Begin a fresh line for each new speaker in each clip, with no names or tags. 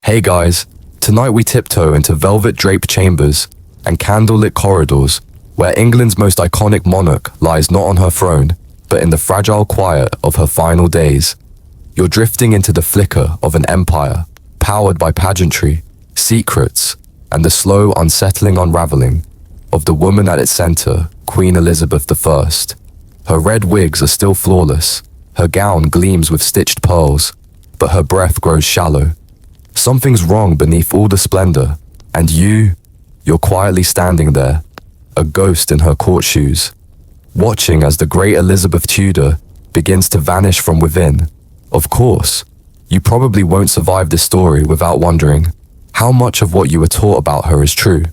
Hey guys, tonight we tiptoe into velvet-draped chambers and candlelit corridors where England's most iconic monarch lies not on her throne, but in the fragile quiet of her final days. You're drifting into the flicker of an empire, powered by pageantry, secrets, and the slow, unsettling unraveling of the woman at its center, Queen Elizabeth I. Her red wigs are still flawless, her gown gleams with stitched pearls, but her breath grows shallow. Something's wrong beneath all the splendor, and you're quietly standing there, a ghost in her court shoes, watching as the great Elizabeth Tudor begins to vanish from within. Of course, you probably won't survive this story without wondering how much of what you were taught about her is true,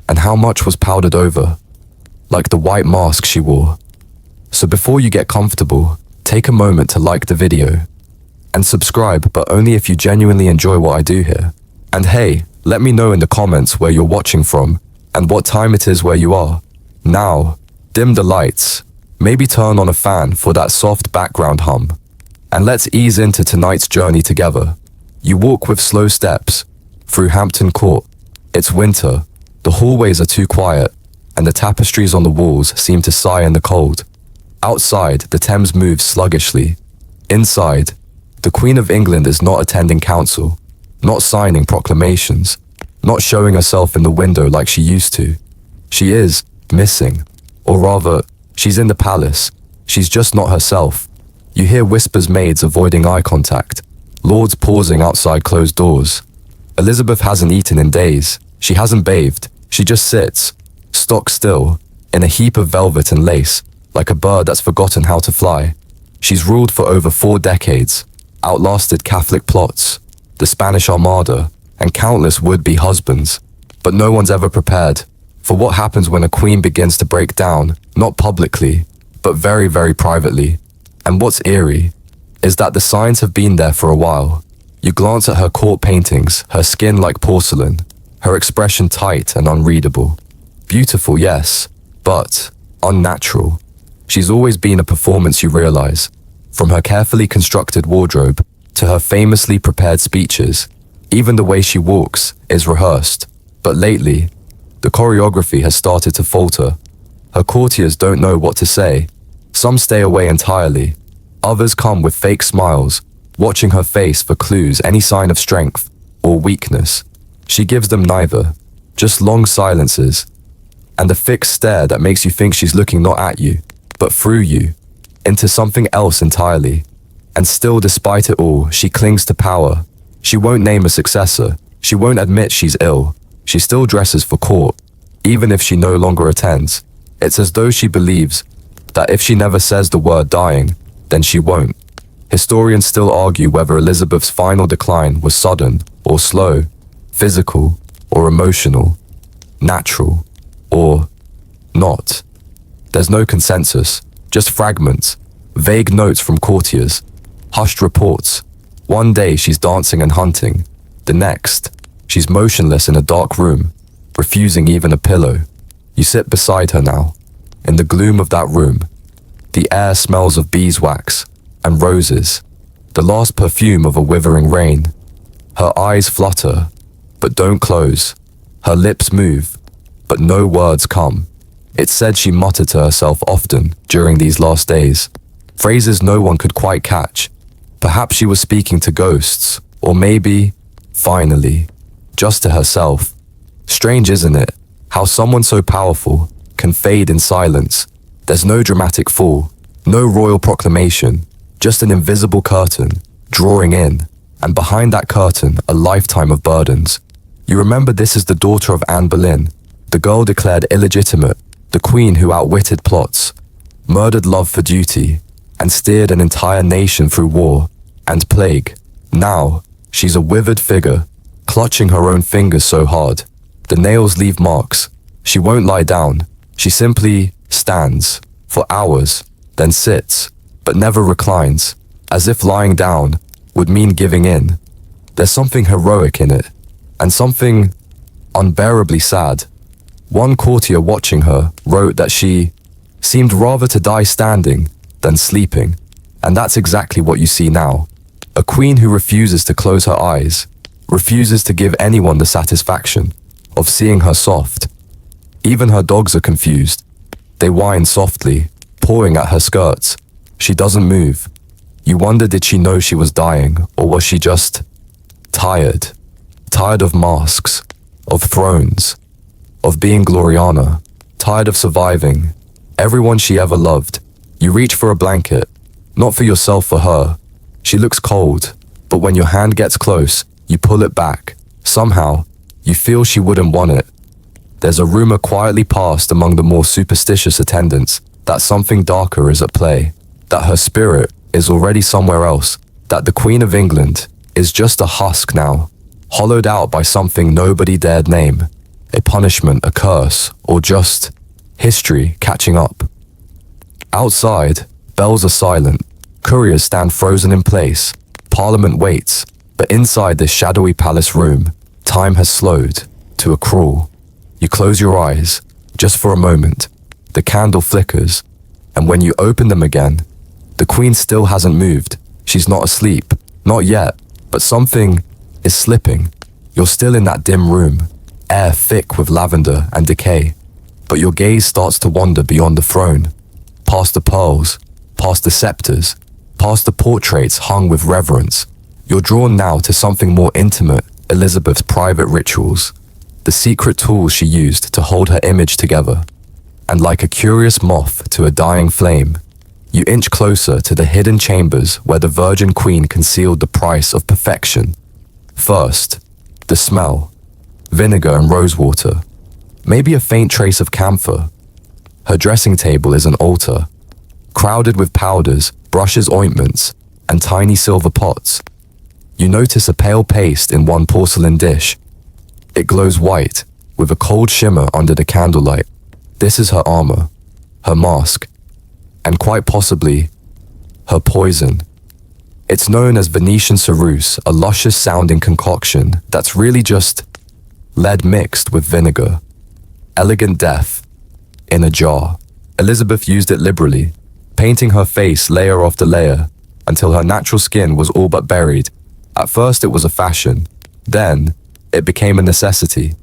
and how much was powdered over, like the white mask she wore. So before you get comfortable, take a moment to like the video and subscribe, but only if you genuinely enjoy what I do here. And hey, let me know in the comments where you're watching from and what time it is where you are. Now, dim the lights, maybe turn on a fan for that soft background hum, and let's ease into tonight's journey together. You walk with slow steps through Hampton Court. It's winter, the hallways are too quiet, and the tapestries on the walls seem to sigh in the cold. Outside, the Thames moves sluggishly. Inside, the Queen of England is not attending council, not signing proclamations, not showing herself in the window like she used to. She is missing, or rather, she's in the palace. She's just not herself. You hear whispers, maids avoiding eye contact, lords pausing outside closed doors. Elizabeth hasn't eaten in days. She hasn't bathed. She just sits, stock still, in a heap of velvet and lace, like a bird that's forgotten how to fly. She's ruled for over 4 decades, outlasted Catholic plots, the Spanish Armada, and countless would-be husbands. But no one's ever prepared for what happens when a queen begins to break down, not publicly, but very, very privately. And what's eerie is that the signs have been there for a while. You glance at her court paintings, her skin like porcelain, her expression tight and unreadable. Beautiful, yes, but unnatural. She's always been a performance, you realize. From her carefully constructed wardrobe to her famously prepared speeches, even the way she walks is rehearsed. But lately, the choreography has started to falter. Her courtiers don't know what to say. Some stay away entirely. Others come with fake smiles, watching her face for clues, any sign of strength or weakness. She gives them neither, just long silences, and a fixed stare that makes you think she's looking not at you, but through you, into something else entirely. And still, despite it all, she clings to power. She won't name a successor. She won't admit she's ill. She still dresses for court, even if she no longer attends. It's as though she believes that if she never says the word dying, then she won't. Historians still argue whether Elizabeth's final decline was sudden or slow, physical or emotional, natural or not. There's no consensus, just fragments, vague notes from courtiers, hushed reports. One day she's dancing and hunting. The next, she's motionless in a dark room, refusing even a pillow. You sit beside her now. In the gloom of that room, the air smells of beeswax and roses, the last perfume of a withering rain. Her eyes flutter, but don't close. Her lips move, but no words come. It's said she muttered to herself often during these last days, phrases no one could quite catch. Perhaps she was speaking to ghosts, or maybe, finally, just to herself. Strange, isn't it, how someone so powerful can fade in silence? There's no dramatic fall, no royal proclamation, just an invisible curtain, drawing in, and behind that curtain, a lifetime of burdens. You remember, this is the daughter of Anne Boleyn, the girl declared illegitimate, the queen who outwitted plots, murdered love for duty, and steered an entire nation through war and plague. Now, she's a withered figure, clutching her own fingers so hard, the nails leave marks. She won't lie down. She simply stands for hours, then sits, but never reclines, as if lying down would mean giving in. There's something heroic in it, and something unbearably sad. One courtier watching her wrote that she seemed rather to die standing than sleeping, and that's exactly what you see now. A queen who refuses to close her eyes, refuses to give anyone the satisfaction of seeing her soft. Even her dogs are confused. They whine softly, pawing at her skirts. She doesn't move. You wonder, did she know she was dying, or was she just tired? Tired of masks, of thrones, of being Gloriana, tired of surviving. Everyone she ever loved. You reach for a blanket, not for yourself, for her. She looks cold, but when your hand gets close, you pull it back. Somehow, you feel she wouldn't want it. There's a rumor quietly passed among the more superstitious attendants that something darker is at play, that her spirit is already somewhere else, that the Queen of England is just a husk now, hollowed out by something nobody dared name, a punishment, a curse, or just history catching up. Outside, bells are silent, couriers stand frozen in place, Parliament waits, but inside this shadowy palace room, time has slowed to a crawl. You close your eyes, just for a moment. The candle flickers, and when you open them again, the Queen still hasn't moved. She's not asleep, not yet, but something is slipping. You're still in that dim room, air thick with lavender and decay, but your gaze starts to wander beyond the throne, past the pearls, past the scepters, past the portraits hung with reverence. You're drawn now to something more intimate, Elizabeth's private rituals, the secret tools she used to hold her image together. And like a curious moth to a dying flame, you inch closer to the hidden chambers where the Virgin Queen concealed the price of perfection. First, the smell. Vinegar and rosewater. Maybe a faint trace of camphor. Her dressing table is an altar, crowded with powders, brushes, ointments, and tiny silver pots. You notice a pale paste in one porcelain dish. It glows white, with a cold shimmer under the candlelight. This is her armor, her mask, and quite possibly, her poison. It's known as Venetian ceruse, a luscious-sounding concoction that's really just lead mixed with vinegar. Elegant death, in a jar. Elizabeth used it liberally, painting her face layer after layer, until her natural skin was all but buried. At first it was a fashion, then it became a necessity.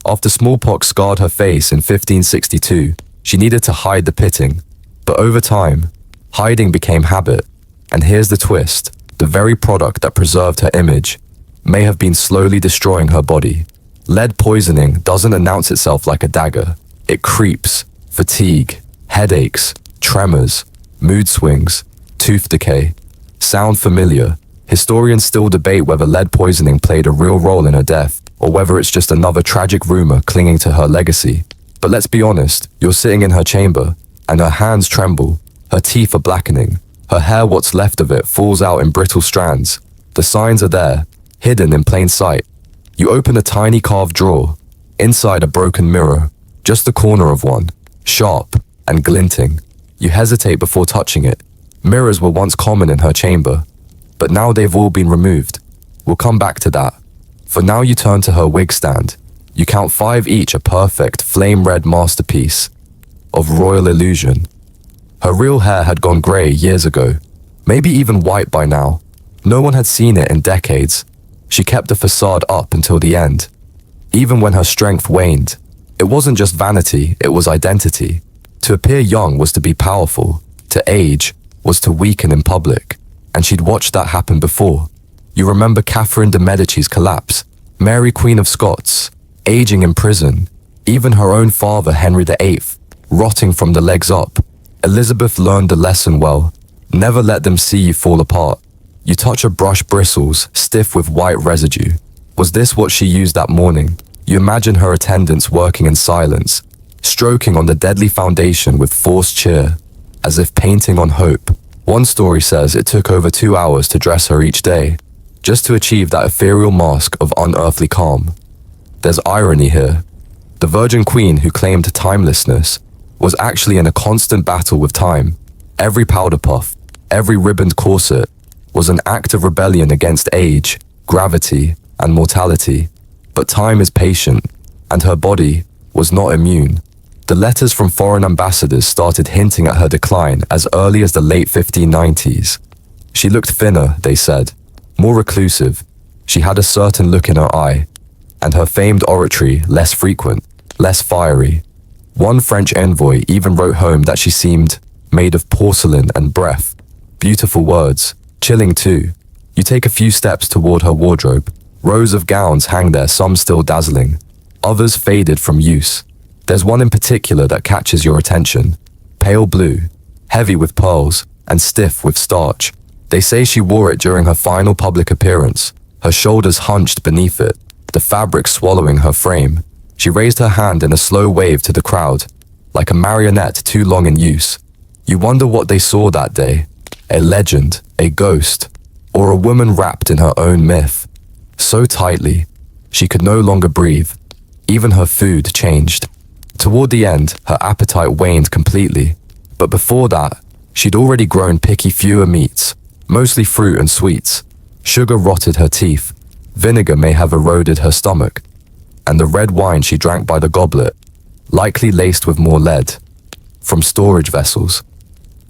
After smallpox scarred her face in 1562, she needed to hide the pitting. But over time, hiding became habit. And here's the twist, the very product that preserved her image may have been slowly destroying her body. Lead poisoning doesn't announce itself like a dagger. It creeps, fatigue, headaches, tremors, mood swings, tooth decay. Sound familiar? Historians still debate whether lead poisoning played a real role in her death, or whether it's just another tragic rumor clinging to her legacy. But let's be honest, you're sitting in her chamber, and her hands tremble, her teeth are blackening, her hair, what's left of it, falls out in brittle strands. The signs are there, hidden in plain sight. You open a tiny carved drawer, inside a broken mirror, just the corner of one, sharp and glinting. You hesitate before touching it. Mirrors were once common in her chamber, but now they've all been removed. We'll come back to that. For now you turn to her wig stand. You count 5 each, a perfect flame-red masterpiece of royal illusion. Her real hair had gone grey years ago, maybe even white by now. No one had seen it in decades. She kept the facade up until the end. Even when her strength waned, it wasn't just vanity, it was identity. To appear young was to be powerful. To age was to weaken in public. And she'd watched that happen before. You remember Catherine de Medici's collapse, Mary Queen of Scots, aging in prison, even her own father Henry VIII, rotting from the legs up. Elizabeth learned the lesson well. Never let them see you fall apart. You touch a brush bristles, stiff with white residue. Was this what she used that morning? You imagine her attendants working in silence, stroking on the deadly foundation with forced cheer, as if painting on hope. One story says it took over 2 hours to dress her each day, just to achieve that ethereal mask of unearthly calm. There's irony here. The Virgin Queen, who claimed timelessness, was actually in a constant battle with time. Every powder puff, every ribboned corset, was an act of rebellion against age, gravity, and mortality. But time is patient, and her body was not immune. The letters from foreign ambassadors started hinting at her decline as early as the late 1590s. She looked thinner, they said, more reclusive. She had a certain look in her eye, and her famed oratory less frequent, less fiery. One French envoy even wrote home that she seemed made of porcelain and breath. Beautiful words, chilling too. You take a few steps toward her wardrobe. Rows of gowns hang there, some still dazzling, others faded from use. There's one in particular that catches your attention. Pale blue, heavy with pearls, and stiff with starch. They say she wore it during her final public appearance, her shoulders hunched beneath it, the fabric swallowing her frame. She raised her hand in a slow wave to the crowd, like a marionette too long in use. You wonder what they saw that day. A legend, a ghost, or a woman wrapped in her own myth. So tightly, she could no longer breathe. Even her food changed. Toward the end, her appetite waned completely. But before that, she'd already grown picky fewer meats, mostly fruit and sweets. Sugar rotted her teeth. Vinegar may have eroded her stomach. And the red wine she drank by the goblet, likely laced with more lead, from storage vessels.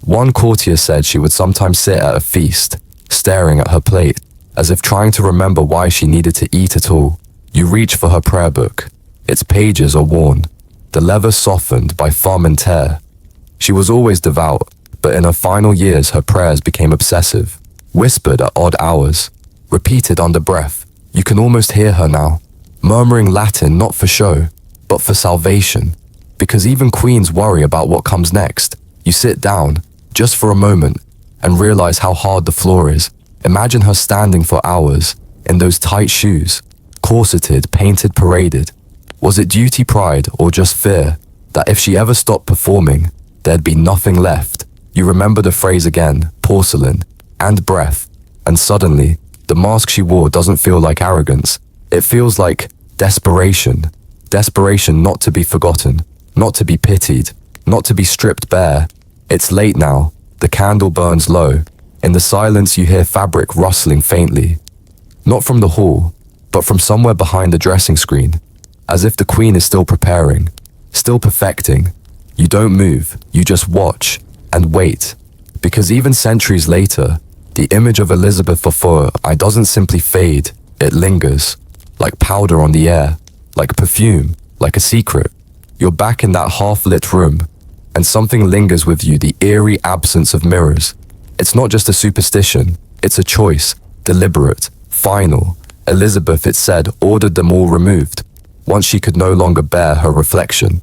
One courtier said she would sometimes sit at a feast, staring at her plate, as if trying to remember why she needed to eat at all. You reach for her prayer book. Its pages are worn, the leather softened by thumb and tear. She was always devout, but in her final years her prayers became obsessive, whispered at odd hours, repeated under breath. You can almost hear her now, murmuring Latin not for show, but for salvation. Because even queens worry about what comes next. You sit down, just for a moment, and realize how hard the floor is. Imagine her standing for hours, in those tight shoes, corseted, painted, paraded. Was it duty, pride, or just fear, that if she ever stopped performing, there'd be nothing left? You remember the phrase again, porcelain, and breath, and suddenly, the mask she wore doesn't feel like arrogance. It feels like desperation. Desperation not to be forgotten, not to be pitied, not to be stripped bare. It's late now. The candle burns low. In the silence you hear fabric rustling faintly. Not from the hall, but from somewhere behind the dressing screen. As if the queen is still preparing, still perfecting. You don't move, you just watch and wait. Because even centuries later, the image of Elizabeth before doesn't simply fade, it lingers. Like powder on the air, like perfume, like a secret. You're back in that half-lit room, and something lingers with you, the eerie absence of mirrors. It's not just a superstition, it's a choice, deliberate, final. Elizabeth, it said, ordered them all removed, once she could no longer bear her reflection.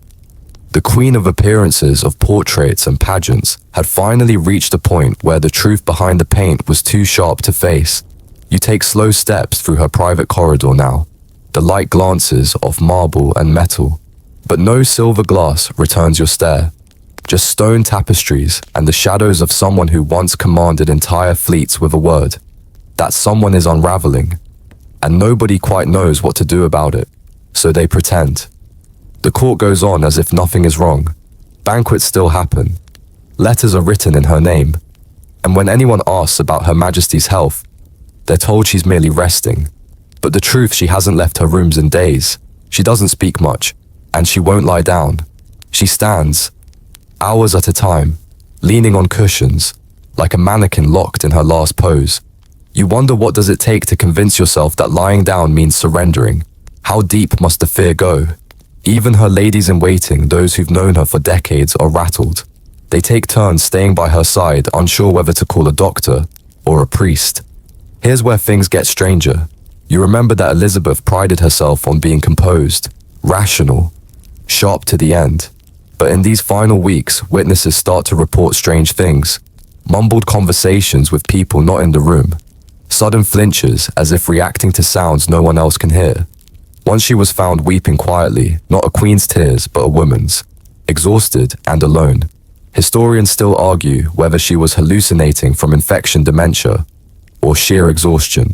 The queen of appearances, of portraits and pageants, had finally reached a point where the truth behind the paint was too sharp to face. You take slow steps through her private corridor now, the light glances of marble and metal, but no silver glass returns your stare. Just stone tapestries and the shadows of someone who once commanded entire fleets with a word. That someone is unraveling, and nobody quite knows what to do about it, so they pretend. The court goes on as if nothing is wrong. Banquets still happen. Letters are written in her name, and when anyone asks about Her Majesty's health, they're told she's merely resting. But the truth, she hasn't left her rooms in days. She doesn't speak much, and she won't lie down. She stands, hours at a time, leaning on cushions, like a mannequin locked in her last pose. You wonder, what does it take to convince yourself that lying down means surrendering? How deep must the fear go? Even her ladies-in-waiting, those who've known her for decades, are rattled. They take turns staying by her side, unsure whether to call a doctor or a priest. Here's where things get stranger. You remember that Elizabeth prided herself on being composed, rational, sharp to the end. But in these final weeks, witnesses start to report strange things. Mumbled conversations with people not in the room. Sudden flinches, as if reacting to sounds no one else can hear. Once she was found weeping quietly, not a queen's tears, but a woman's. Exhausted and alone. Historians still argue whether she was hallucinating from infection, dementia, or sheer exhaustion.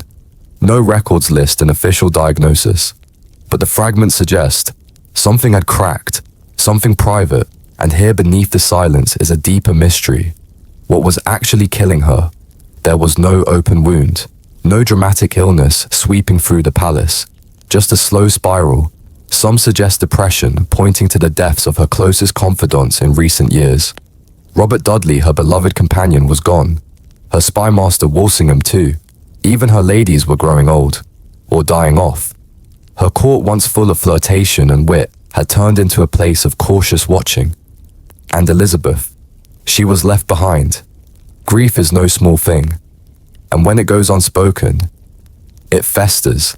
No records list an official diagnosis. But the fragments suggest something had cracked, something private, and here beneath the silence is a deeper mystery. What was actually killing her? There was no open wound, no dramatic illness sweeping through the palace. Just a slow spiral. Some suggest depression, pointing to the deaths of her closest confidants in recent years. Robert Dudley, her beloved companion, was gone. Her spy master Walsingham too. Even her ladies were growing old. or dying off. Her court, once full of flirtation and wit, had turned into a place of cautious watching. And Elizabeth, she was left behind. Grief is no small thing, and when it goes unspoken, it festers.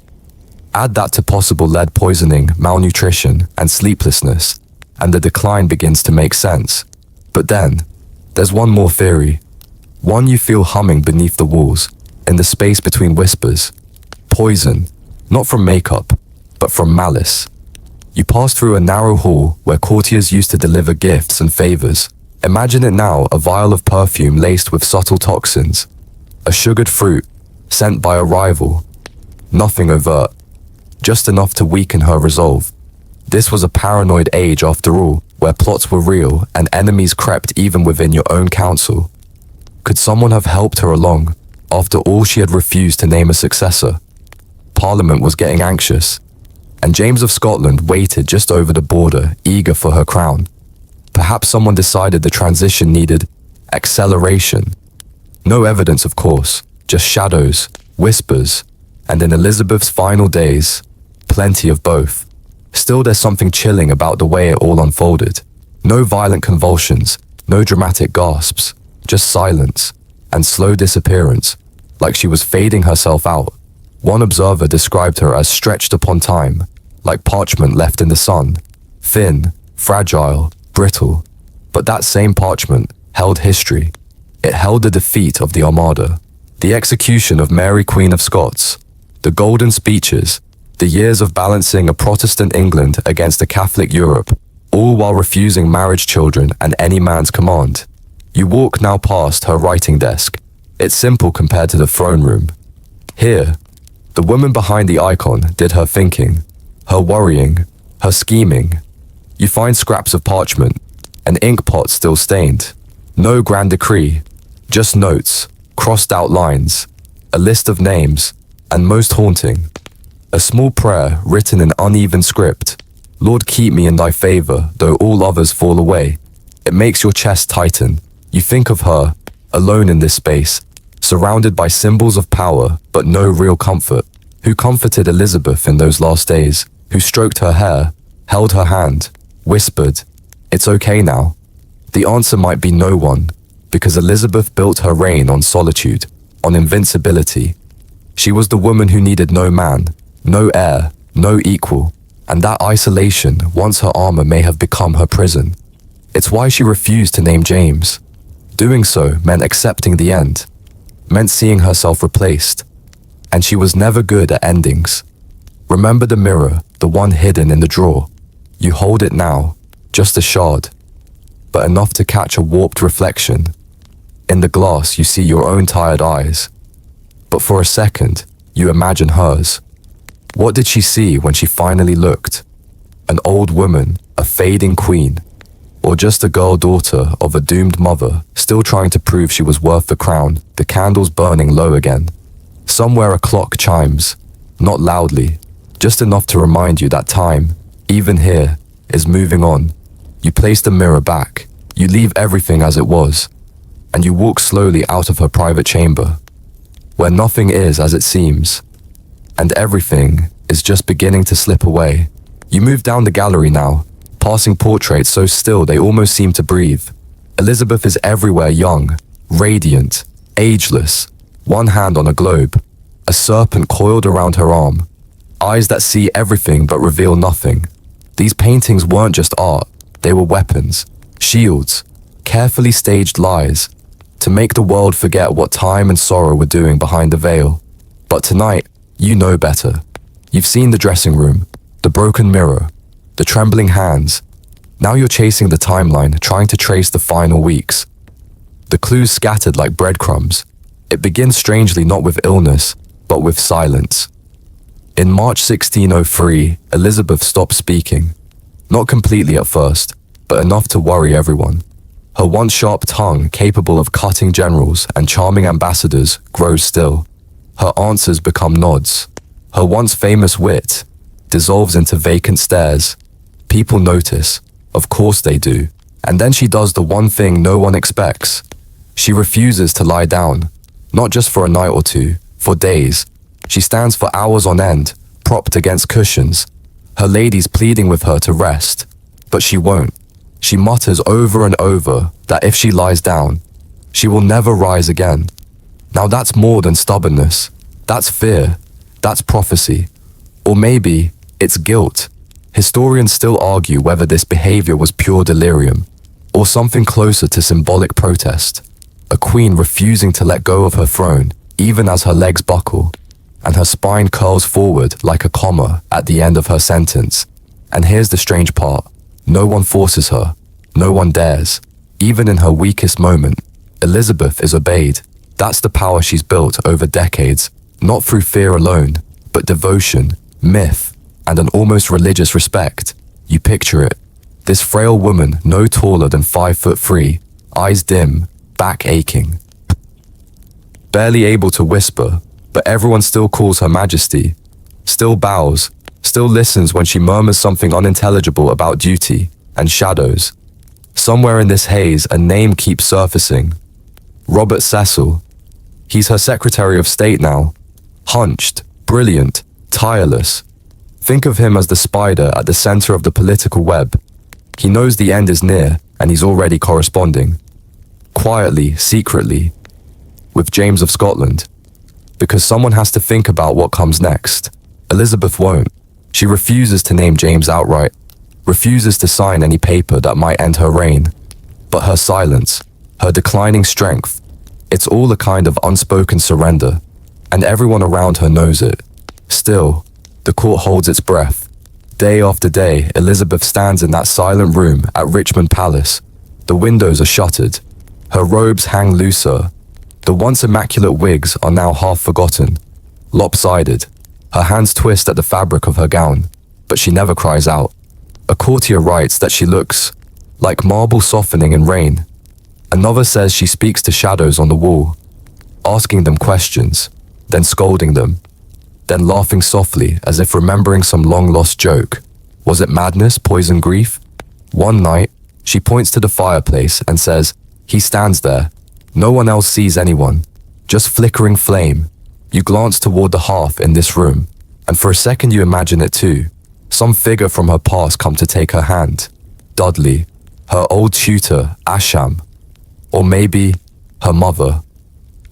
Add that to possible lead poisoning, malnutrition, and sleeplessness, and the decline begins to make sense. But then, there's one more theory. One you feel humming beneath the walls, in the space between whispers. Poison, not from makeup, but from malice. You pass through a narrow hall where courtiers used to deliver gifts and favors. Imagine it now, a vial of perfume laced with subtle toxins. A sugared fruit, sent by a rival. Nothing overt, just enough to weaken her resolve. This was a paranoid age after all, where plots were real and enemies crept even within your own council. Could someone have helped her along, after all she had refused to name a successor? Parliament was getting anxious, and James of Scotland waited just over the border, eager for her crown. Perhaps someone decided the transition needed acceleration. No evidence, of course, just shadows, whispers, and in Elizabeth's final days, plenty of both. Still, there's something chilling about the way it all unfolded. No violent convulsions, no dramatic gasps, just silence and slow disappearance, like she was fading herself out. One observer described her as stretched upon time, like parchment left in the sun, thin, fragile, brittle. But that same parchment held history. It held the defeat of the Armada, the execution of Mary Queen of Scots, the golden speeches, the years of balancing a Protestant England against a Catholic Europe, all while refusing marriage children and any man's command. You walk now past her writing desk. It's simple compared to the throne room. Here, the woman behind the icon did her thinking, her worrying, her scheming. You find scraps of parchment, an ink pot still stained. No grand decree, just notes, crossed out lines, a list of names, and most haunting, a small prayer written in uneven script. Lord, keep me in thy favor, though all others fall away. It makes your chest tighten. You think of her, alone in this space, surrounded by symbols of power, but no real comfort. Who comforted Elizabeth in those last days? Who stroked her hair, held her hand, whispered, "It's okay now"? The answer might be no one, because Elizabeth built her reign on solitude, on invincibility. She was the woman who needed no man, no heir, no equal, and that isolation, once her armor, may have become her prison. It's why she refused to name James. Doing so meant accepting the end, meant seeing herself replaced, and she was never good at endings. Remember the mirror, the one hidden in the drawer. You hold it now, just a shard, but enough to catch a warped reflection. In the glass you see your own tired eyes, but for a second you imagine hers. What did she see when she finally looked? An old woman, a fading queen, or just a girl daughter of a doomed mother, still trying to prove she was worth the crown, the candles burning low again. Somewhere a clock chimes, not loudly, just enough to remind you that time, even here, is moving on. You place the mirror back, you leave everything as it was, and you walk slowly out of her private chamber, where nothing is as it seems, and everything is just beginning to slip away. You move down the gallery now, passing portraits so still they almost seem to breathe. Elizabeth is everywhere, young, radiant, ageless, one hand on a globe, a serpent coiled around her arm, eyes that see everything but reveal nothing. These paintings weren't just art, they were weapons, shields, carefully staged lies, to make the world forget what time and sorrow were doing behind the veil. But tonight, you know better. You've seen the dressing room, the broken mirror, the trembling hands. Now you're chasing the timeline, trying to trace the final weeks. The clues scattered like breadcrumbs. It begins strangely not with illness, but with silence. In March 1603, Elizabeth stopped speaking. Not completely at first, but enough to worry everyone. Her once sharp tongue, capable of cutting generals and charming ambassadors, grows still. Her answers become nods. Her once famous wit dissolves into vacant stares. People notice, of course they do, and then she does the one thing no one expects. She refuses to lie down, not just for a night or two, for days. She stands for hours on end, propped against cushions, her ladies pleading with her to rest. But she won't. She mutters over and over that if she lies down, she will never rise again. Now that's more than stubbornness. That's fear. That's prophecy. Or maybe it's guilt. Historians still argue whether this behavior was pure delirium or something closer to symbolic protest. A queen refusing to let go of her throne even as her legs buckle, and her spine curls forward like a comma at the end of her sentence. And here's the strange part. No one forces her. No one dares. Even in her weakest moment, Elizabeth is obeyed. That's the power she's built over decades, not through fear alone, but devotion, myth, and an almost religious respect. You picture it. This frail woman, no taller than 5'3", eyes dim, back aching. Barely able to whisper, but everyone still calls her Majesty, still bows, still listens when she murmurs something unintelligible about duty and shadows. Somewhere in this haze, a name keeps surfacing. Robert Cecil. He's her Secretary of State now. Hunched, brilliant, tireless. Think of him as the spider at the center of the political web. He knows the end is near, and he's already corresponding. Quietly, secretly, with James of Scotland. Because someone has to think about what comes next. Elizabeth won't. She refuses to name James outright, refuses to sign any paper that might end her reign. But her silence, her declining strength, it's all a kind of unspoken surrender, and everyone around her knows it. Still, the court holds its breath. Day after day, Elizabeth stands in that silent room at Richmond Palace. The windows are shuttered. Her robes hang looser. The once immaculate wigs are now half forgotten, lopsided. Her hands twist at the fabric of her gown, but she never cries out. A courtier writes that she looks like marble softening in rain. Another says she speaks to shadows on the wall, asking them questions, then scolding them, then laughing softly as if remembering some long-lost joke. Was it madness, poison, grief? One night, she points to the fireplace and says, "He stands there. No one else sees anyone. Just flickering flame." You glance toward the hearth in this room, and for a second you imagine it too. Some figure from her past come to take her hand. Dudley, her old tutor, Asham, or maybe her mother.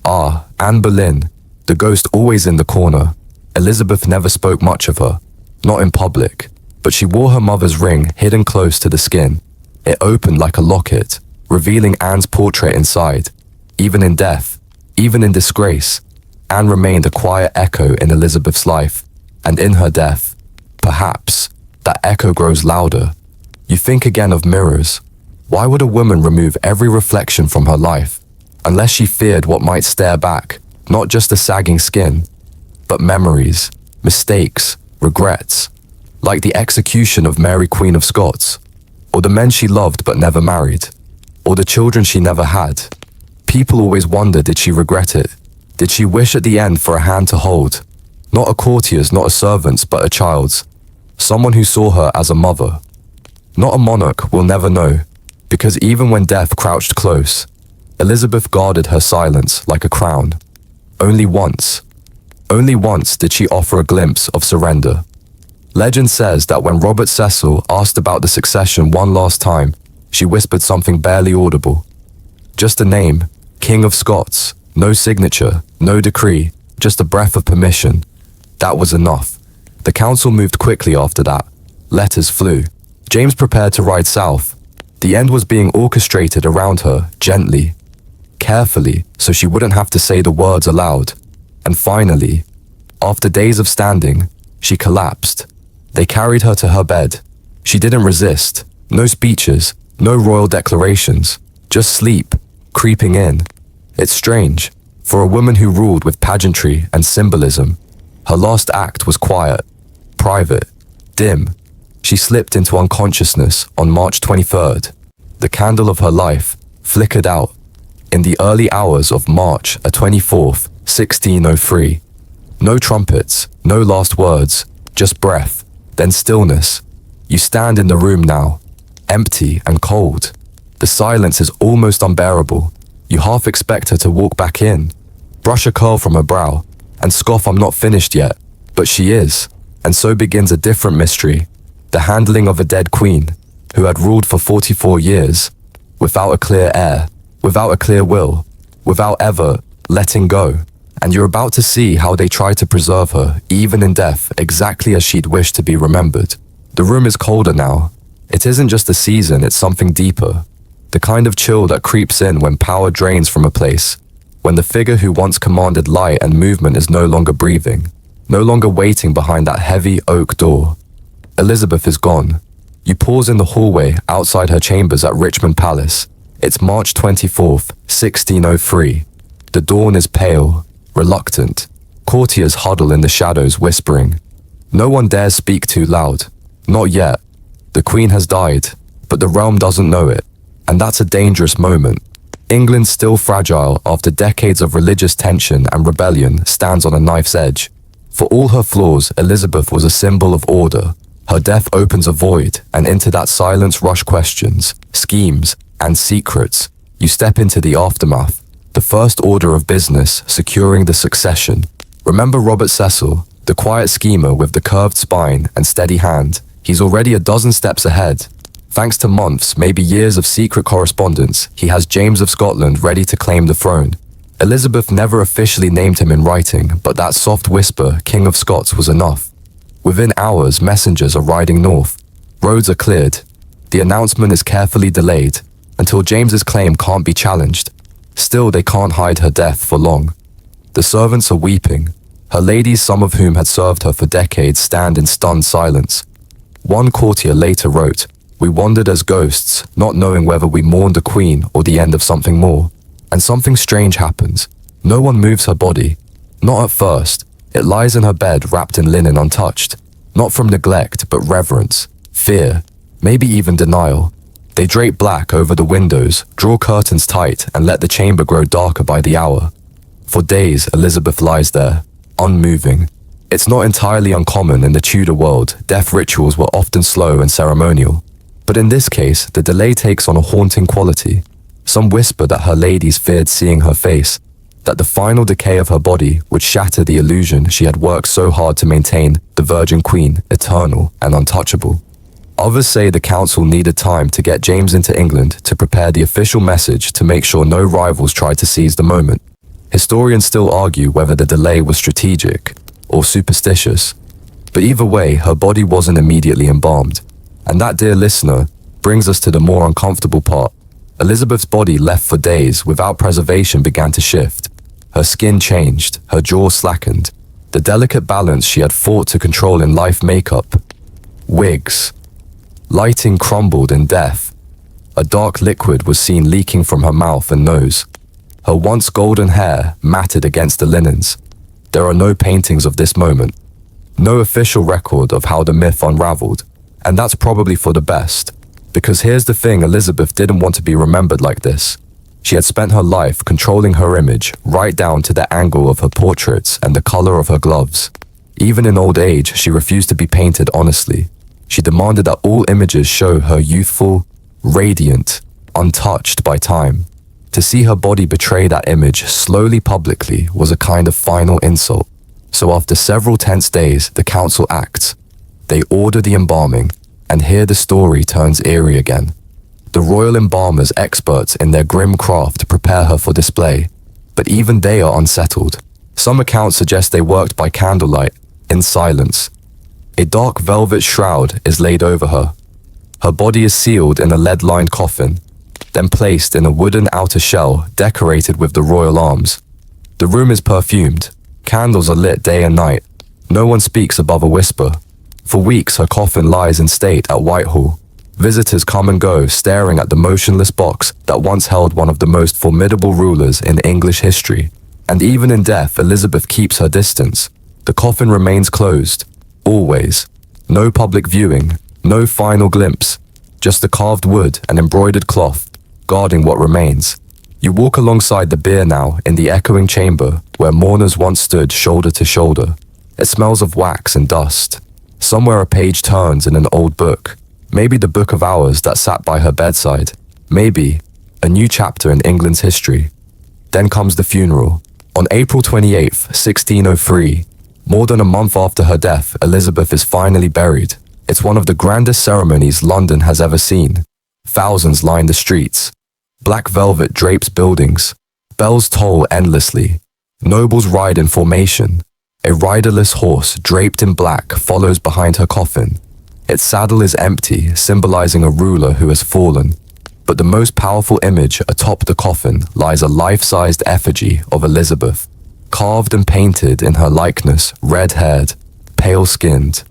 Anne Boleyn, the ghost always in the corner. Elizabeth never spoke much of her, not in public, but she wore her mother's ring hidden close to the skin. It opened like a locket, revealing Anne's portrait inside. Even in death, even in disgrace, Anne remained a quiet echo in Elizabeth's life, and in her death, perhaps, that echo grows louder. You think again of mirrors. Why would a woman remove every reflection from her life, unless she feared what might stare back, not just the sagging skin, but memories, mistakes, regrets, like the execution of Mary Queen of Scots, or the men she loved but never married, or the children she never had. People always wonder, did she regret it? Did she wish at the end for a hand to hold? Not a courtier's, not a servant's, but a child's. Someone who saw her as a mother. Not a monarch, we'll never know, because even when death crouched close, Elizabeth guarded her silence like a crown. Only once did she offer a glimpse of surrender. Legend says that when Robert Cecil asked about the succession one last time, she whispered something barely audible. Just a name, King of Scots, no signature, no decree, just a breath of permission. That was enough. The council moved quickly after that. Letters flew. James prepared to ride south. The end was being orchestrated around her, gently, carefully, so she wouldn't have to say the words aloud. And finally, after days of standing, she collapsed. They carried her to her bed. She didn't resist. No speeches, no royal declarations, just sleep, creeping in. It's strange. For a woman who ruled with pageantry and symbolism, her last act was quiet, private, dim. She slipped into unconsciousness on March 23rd. The candle of her life flickered out in the early hours of March 24th, 1603. No trumpets, no last words, just breath, then stillness. You stand in the room now, empty and cold. The silence is almost unbearable. You half expect her to walk back in, brush a curl from her brow, and scoff I'm not finished yet, but she is. And so begins a different mystery, the handling of a dead queen, who had ruled for 44 years, without a clear heir, without a clear will, without ever letting go. And you're about to see how they tried to preserve her, even in death, exactly as she'd wished to be remembered. The room is colder now. It isn't just a season, it's something deeper. The kind of chill that creeps in when power drains from a place, when the figure who once commanded light and movement is no longer breathing, no longer waiting behind that heavy oak door. Elizabeth is gone. You pause in the hallway outside her chambers at Richmond Palace. It's March 24th, 1603. The dawn is pale, reluctant. Courtiers huddle in the shadows whispering. No one dares speak too loud. Not yet. The Queen has died, but the realm doesn't know it. And that's a dangerous moment. England, still fragile after decades of religious tension and rebellion, stands on a knife's edge. For all her flaws, Elizabeth was a symbol of order. Her death opens a void, and into that silence rush questions, schemes, and secrets. You step into the aftermath, the first order of business, securing the succession. Remember Robert Cecil, the quiet schemer with the curved spine and steady hand? He's already a dozen steps ahead. Thanks to months, maybe years of secret correspondence, he has James of Scotland ready to claim the throne. Elizabeth never officially named him in writing, but that soft whisper, King of Scots, was enough. Within hours, messengers are riding north. Roads are cleared. The announcement is carefully delayed, until James's claim can't be challenged. Still, they can't hide her death for long. The servants are weeping. Her ladies, some of whom had served her for decades, stand in stunned silence. One courtier later wrote, "We wandered as ghosts, not knowing whether we mourned the queen or the end of something more. And something strange happens. No one moves her body. Not at first. It lies in her bed wrapped in linen untouched. Not from neglect, but reverence, fear, maybe even denial. They drape black over the windows, draw curtains tight, and let the chamber grow darker by the hour. For days, Elizabeth lies there, unmoving. It's not entirely uncommon in the Tudor world. Death rituals were often slow and ceremonial. But in this case, the delay takes on a haunting quality. Some whisper that her ladies feared seeing her face, that the final decay of her body would shatter the illusion she had worked so hard to maintain, the Virgin Queen, eternal and untouchable. Others say the council needed time to get James into England to prepare the official message to make sure no rivals tried to seize the moment. Historians still argue whether the delay was strategic or superstitious. But either way, her body wasn't immediately embalmed. And that, dear listener, brings us to the more uncomfortable part. Elizabeth's body, left for days without preservation, began to shift. Her skin changed, her jaw slackened. The delicate balance she had fought to control in life makeup. Wigs. Lighting crumbled in death. A dark liquid was seen leaking from her mouth and nose. Her once golden hair matted against the linens. There are no paintings of this moment. No official record of how the myth unraveled. And that's probably for the best. Because here's the thing, Elizabeth didn't want to be remembered like this. She had spent her life controlling her image, right down to the angle of her portraits and the color of her gloves. Even in old age, she refused to be painted honestly. She demanded that all images show her youthful, radiant, untouched by time. To see her body betray that image slowly publicly was a kind of final insult. So after several tense days, the council acts. They order the embalming, and here the story turns eerie again. The royal embalmers, experts in their grim craft, prepare her for display, but even they are unsettled. Some accounts suggest they worked by candlelight, in silence. A dark velvet shroud is laid over her. Her body is sealed in a lead-lined coffin, then placed in a wooden outer shell decorated with the royal arms. The room is perfumed. Candles are lit day and night. No one speaks above a whisper. For weeks, her coffin lies in state at Whitehall. Visitors come and go, staring at the motionless box that once held one of the most formidable rulers in English history. And even in death, Elizabeth keeps her distance. The coffin remains closed, always. No public viewing, no final glimpse, just the carved wood and embroidered cloth, guarding what remains. You walk alongside the bier now in the echoing chamber where mourners once stood shoulder to shoulder. It smells of wax and dust. Somewhere a page turns in an old book. Maybe the book of hours that sat by her bedside. Maybe a new chapter in England's history. Then comes the funeral. On April 28th, 1603, more than a month after her death, Elizabeth is finally buried. It's one of the grandest ceremonies London has ever seen. Thousands line the streets. Black velvet drapes buildings. Bells toll endlessly. Nobles ride in formation. A riderless horse draped in black follows behind her coffin. Its saddle is empty, symbolizing a ruler who has fallen. But the most powerful image atop the coffin lies a life-sized effigy of Elizabeth, carved and painted in her likeness, red-haired, pale-skinned.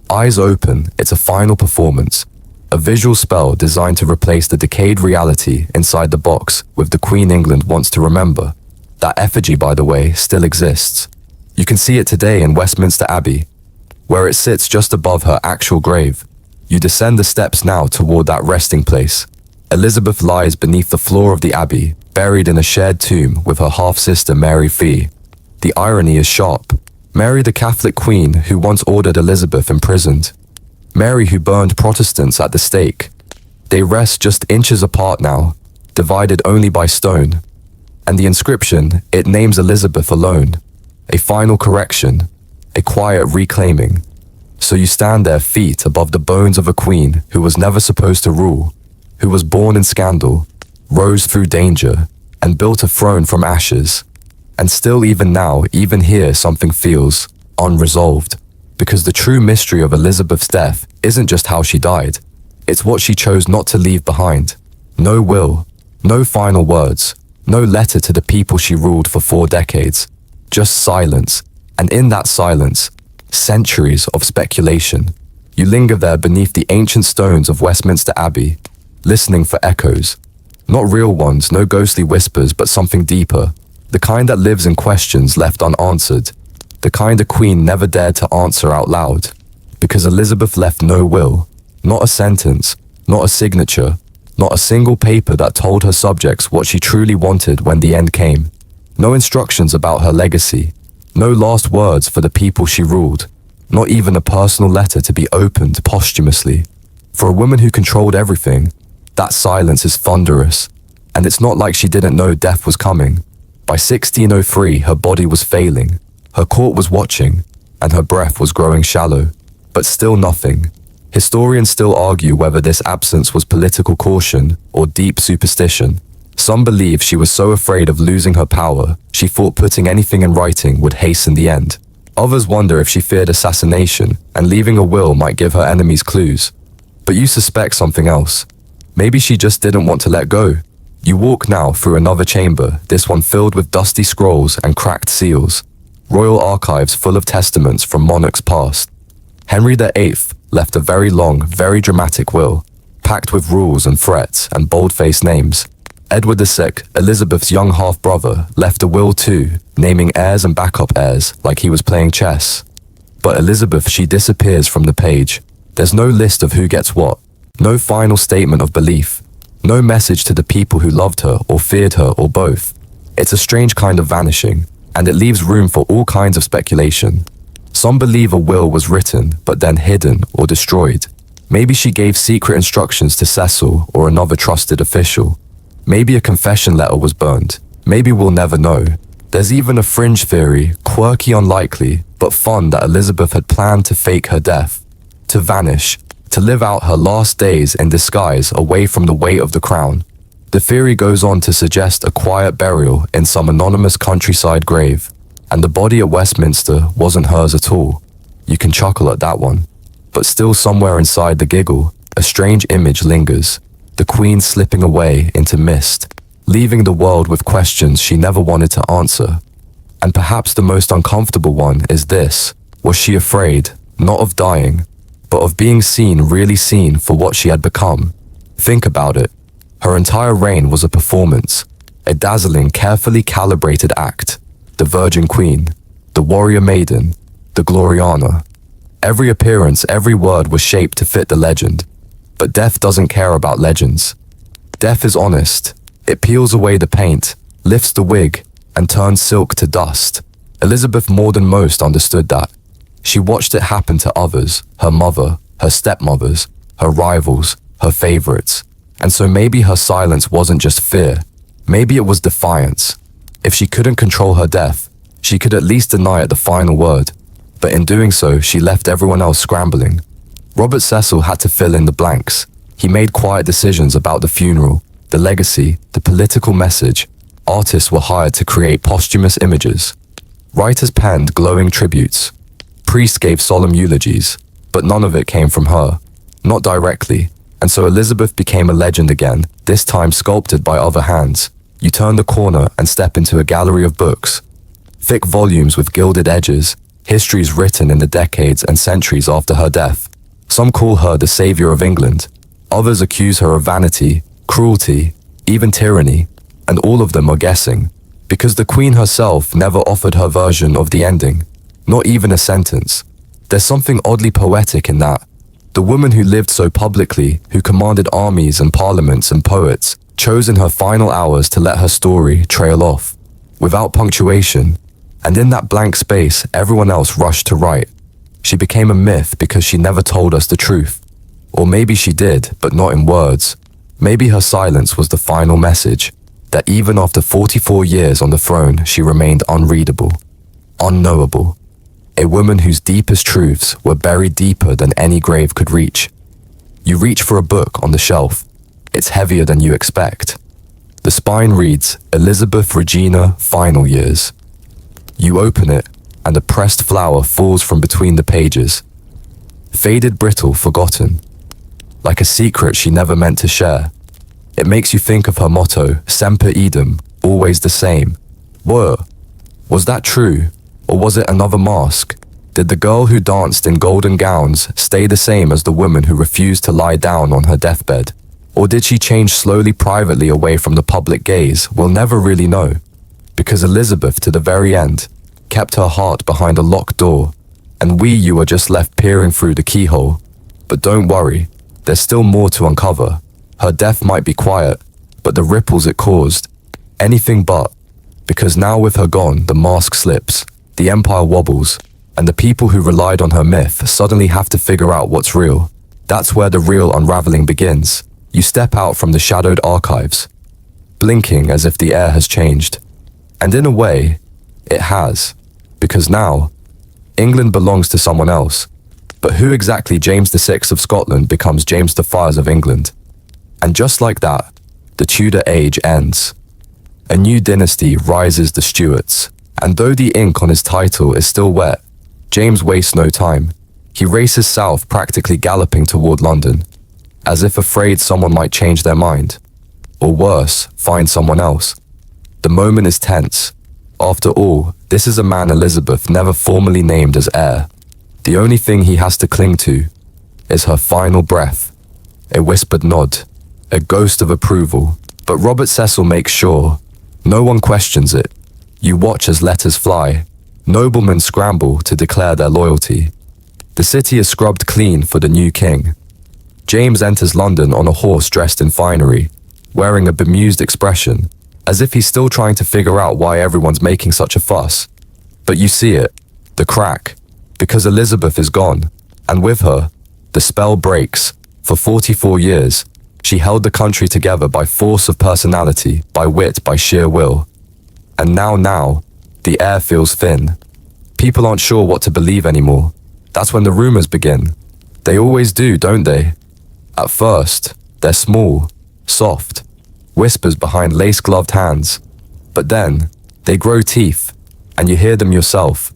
Eyes open, it's a final performance, a visual spell designed to replace the decayed reality inside the box with the Queen England wants to remember. That effigy, by the way, still exists. You can see it today in Westminster Abbey, where it sits just above her actual grave. You descend the steps now toward that resting place. Elizabeth lies beneath the floor of the abbey, buried in a shared tomb with her half-sister Mary Fee. The irony is sharp. Mary, the Catholic queen who once ordered Elizabeth imprisoned. Mary, who burned Protestants at the stake. They rest just inches apart now, divided only by stone. And the inscription, it names Elizabeth alone. A final correction, a quiet reclaiming. So you stand there feet above the bones of a queen who was never supposed to rule, who was born in scandal, rose through danger, and built a throne from ashes. And still even now, even here, something feels unresolved. Because the true mystery of Elizabeth's death isn't just how she died. It's what she chose not to leave behind. No will, no final words, no letter to the people she ruled for 4 decades. Just silence, and in that silence, centuries of speculation. You linger there beneath the ancient stones of Westminster Abbey, listening for echoes. Not real ones, no ghostly whispers, but something deeper. The kind that lives in questions left unanswered. The kind a queen never dared to answer out loud. Because Elizabeth left no will, not a sentence, not a signature, not a single paper that told her subjects what she truly wanted when the end came. No instructions about her legacy. No last words for the people she ruled. Not even a personal letter to be opened posthumously. For a woman who controlled everything, that silence is thunderous, and it's not like she didn't know death was coming. By 1603, her body was failing, her court was watching, and her breath was growing shallow. But still nothing. Historians still argue whether this absence was political caution or deep superstition. Some believe she was so afraid of losing her power, she thought putting anything in writing would hasten the end. Others wonder if she feared assassination, and leaving a will might give her enemies clues. But you suspect something else. Maybe she just didn't want to let go. You walk now through another chamber, this one filled with dusty scrolls and cracked seals. Royal archives full of testaments from monarchs past. Henry VIII left a very long, very dramatic will, packed with rules and threats and bold-faced names. Edward VI, Elizabeth's young half-brother, left a will too, naming heirs and backup heirs like he was playing chess. But Elizabeth, she disappears from the page. There's no list of who gets what. No final statement of belief. No message to the people who loved her or feared her or both. It's a strange kind of vanishing, and it leaves room for all kinds of speculation. Some believe a will was written, but then hidden or destroyed. Maybe she gave secret instructions to Cecil or another trusted official. Maybe a confession letter was burned. Maybe we'll never know. There's even a fringe theory, quirky, unlikely, but fun, that Elizabeth had planned to fake her death, to vanish, to live out her last days in disguise away from the weight of the crown. The theory goes on to suggest a quiet burial in some anonymous countryside grave, and the body at Westminster wasn't hers at all. You can chuckle at that one. But still somewhere inside the giggle, a strange image lingers, the Queen slipping away into mist, leaving the world with questions she never wanted to answer. And perhaps the most uncomfortable one is this: was she afraid, not of dying, but of being seen, really seen for what she had become? Think about it. Her entire reign was a performance, a dazzling, carefully calibrated act. The Virgin Queen, the warrior maiden, the Gloriana. Every appearance, every word was shaped to fit the legend. But death doesn't care about legends. Death is honest. It peels away the paint, lifts the wig, and turns silk to dust. Elizabeth more than most understood that. She watched it happen to others, her mother, her stepmothers, her rivals, her favorites. And so maybe her silence wasn't just fear. Maybe it was defiance. If she couldn't control her death, she could at least deny it the final word. But in doing so, she left everyone else scrambling. Robert Cecil had to fill in the blanks. He made quiet decisions about the funeral, the legacy, the political message. Artists were hired to create posthumous images. Writers penned glowing tributes. Priests gave solemn eulogies, but none of it came from her. Not directly. And so Elizabeth became a legend again, this time sculpted by other hands. You turn the corner and step into a gallery of books. Thick volumes with gilded edges, histories written in the decades and centuries after her death. Some call her the savior of England. Others accuse her of vanity, cruelty, even tyranny, and all of them are guessing, because the Queen herself never offered her version of the ending, not even a sentence. There's something oddly poetic in that. The woman who lived so publicly, who commanded armies and parliaments and poets, chose in her final hours to let her story trail off, without punctuation, and in that blank space everyone else rushed to write. She became a myth because she never told us the truth. Or maybe she did, but not in words. Maybe her silence was the final message, that even after 44 years on the throne she remained unreadable, unknowable. A woman whose deepest truths were buried deeper than any grave could reach. You reach for a book on the shelf. It's heavier than you expect. The spine reads, Elizabeth Regina, Final Years. You open it, and a pressed flower falls from between the pages. Faded, brittle, forgotten. Like a secret she never meant to share. It makes you think of her motto, Semper Idem, always the same. Whoa, was that true? Or was it another mask? Did the girl who danced in golden gowns stay the same as the woman who refused to lie down on her deathbed? Or did she change slowly privately away from the public gaze? We'll never really know. Because Elizabeth, to the very end, kept her heart behind a locked door, and you are just left peering through the keyhole. But don't worry, there's still more to uncover. Her death might be quiet, but the ripples it caused, anything but. Because now with her gone, the mask slips, the empire wobbles, and the people who relied on her myth suddenly have to figure out what's real. That's where the real unraveling begins. You step out from the shadowed archives, blinking as if the air has changed. And in a way, it has. Because now, England belongs to someone else. But who exactly James VI of Scotland becomes James the Fires of England? And just like that, the Tudor age ends. A new dynasty rises, the Stuarts. And though the ink on his title is still wet, James wastes no time. He races south, practically galloping toward London, as if afraid someone might change their mind. Or worse, find someone else. The moment is tense. After all, this is a man Elizabeth never formally named as heir. The only thing he has to cling to is her final breath, a whispered nod, a ghost of approval. But Robert Cecil makes sure no one questions it. You watch as letters fly. Noblemen scramble to declare their loyalty. The city is scrubbed clean for the new king. James enters London on a horse dressed in finery, wearing a bemused expression, as if he's still trying to figure out why everyone's making such a fuss. But you see it, the crack, because Elizabeth is gone, and with her, the spell breaks. For 44 years, she held the country together by force of personality, by wit, by sheer will. And now, the air feels thin. People aren't sure what to believe anymore. That's when the rumors begin. They always do, don't they? At first, they're small, soft, whispers behind lace-gloved hands. But then, they grow teeth, and you hear them yourself.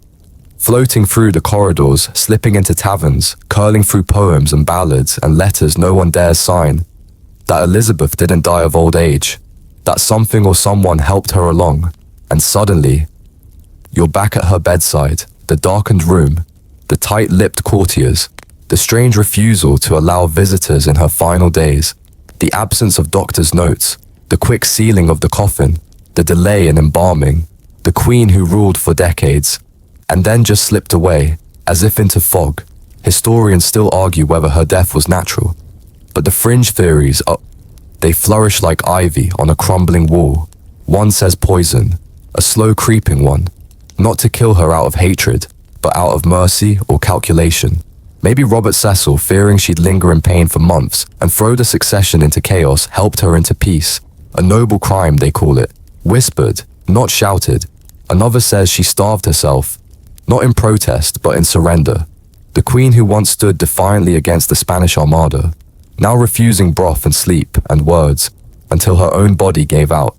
Floating through the corridors, slipping into taverns, curling through poems and ballads and letters no one dares sign. That Elizabeth didn't die of old age. That something or someone helped her along. And suddenly, you're back at her bedside, the darkened room, the tight-lipped courtiers, the strange refusal to allow visitors in her final days, the absence of doctor's notes, the quick sealing of the coffin, the delay in embalming, the queen who ruled for decades, and then just slipped away, as if into fog. Historians still argue whether her death was natural, but the fringe theories they flourish like ivy on a crumbling wall. One says poison, a slow creeping one, not to kill her out of hatred, but out of mercy or calculation. Maybe Robert Cecil, fearing she'd linger in pain for months and throw the succession into chaos, helped her into peace. A noble crime, they call it. Whispered, not shouted. Another says she starved herself, not in protest but in surrender. The queen who once stood defiantly against the Spanish Armada, now refusing broth and sleep and words until her own body gave out,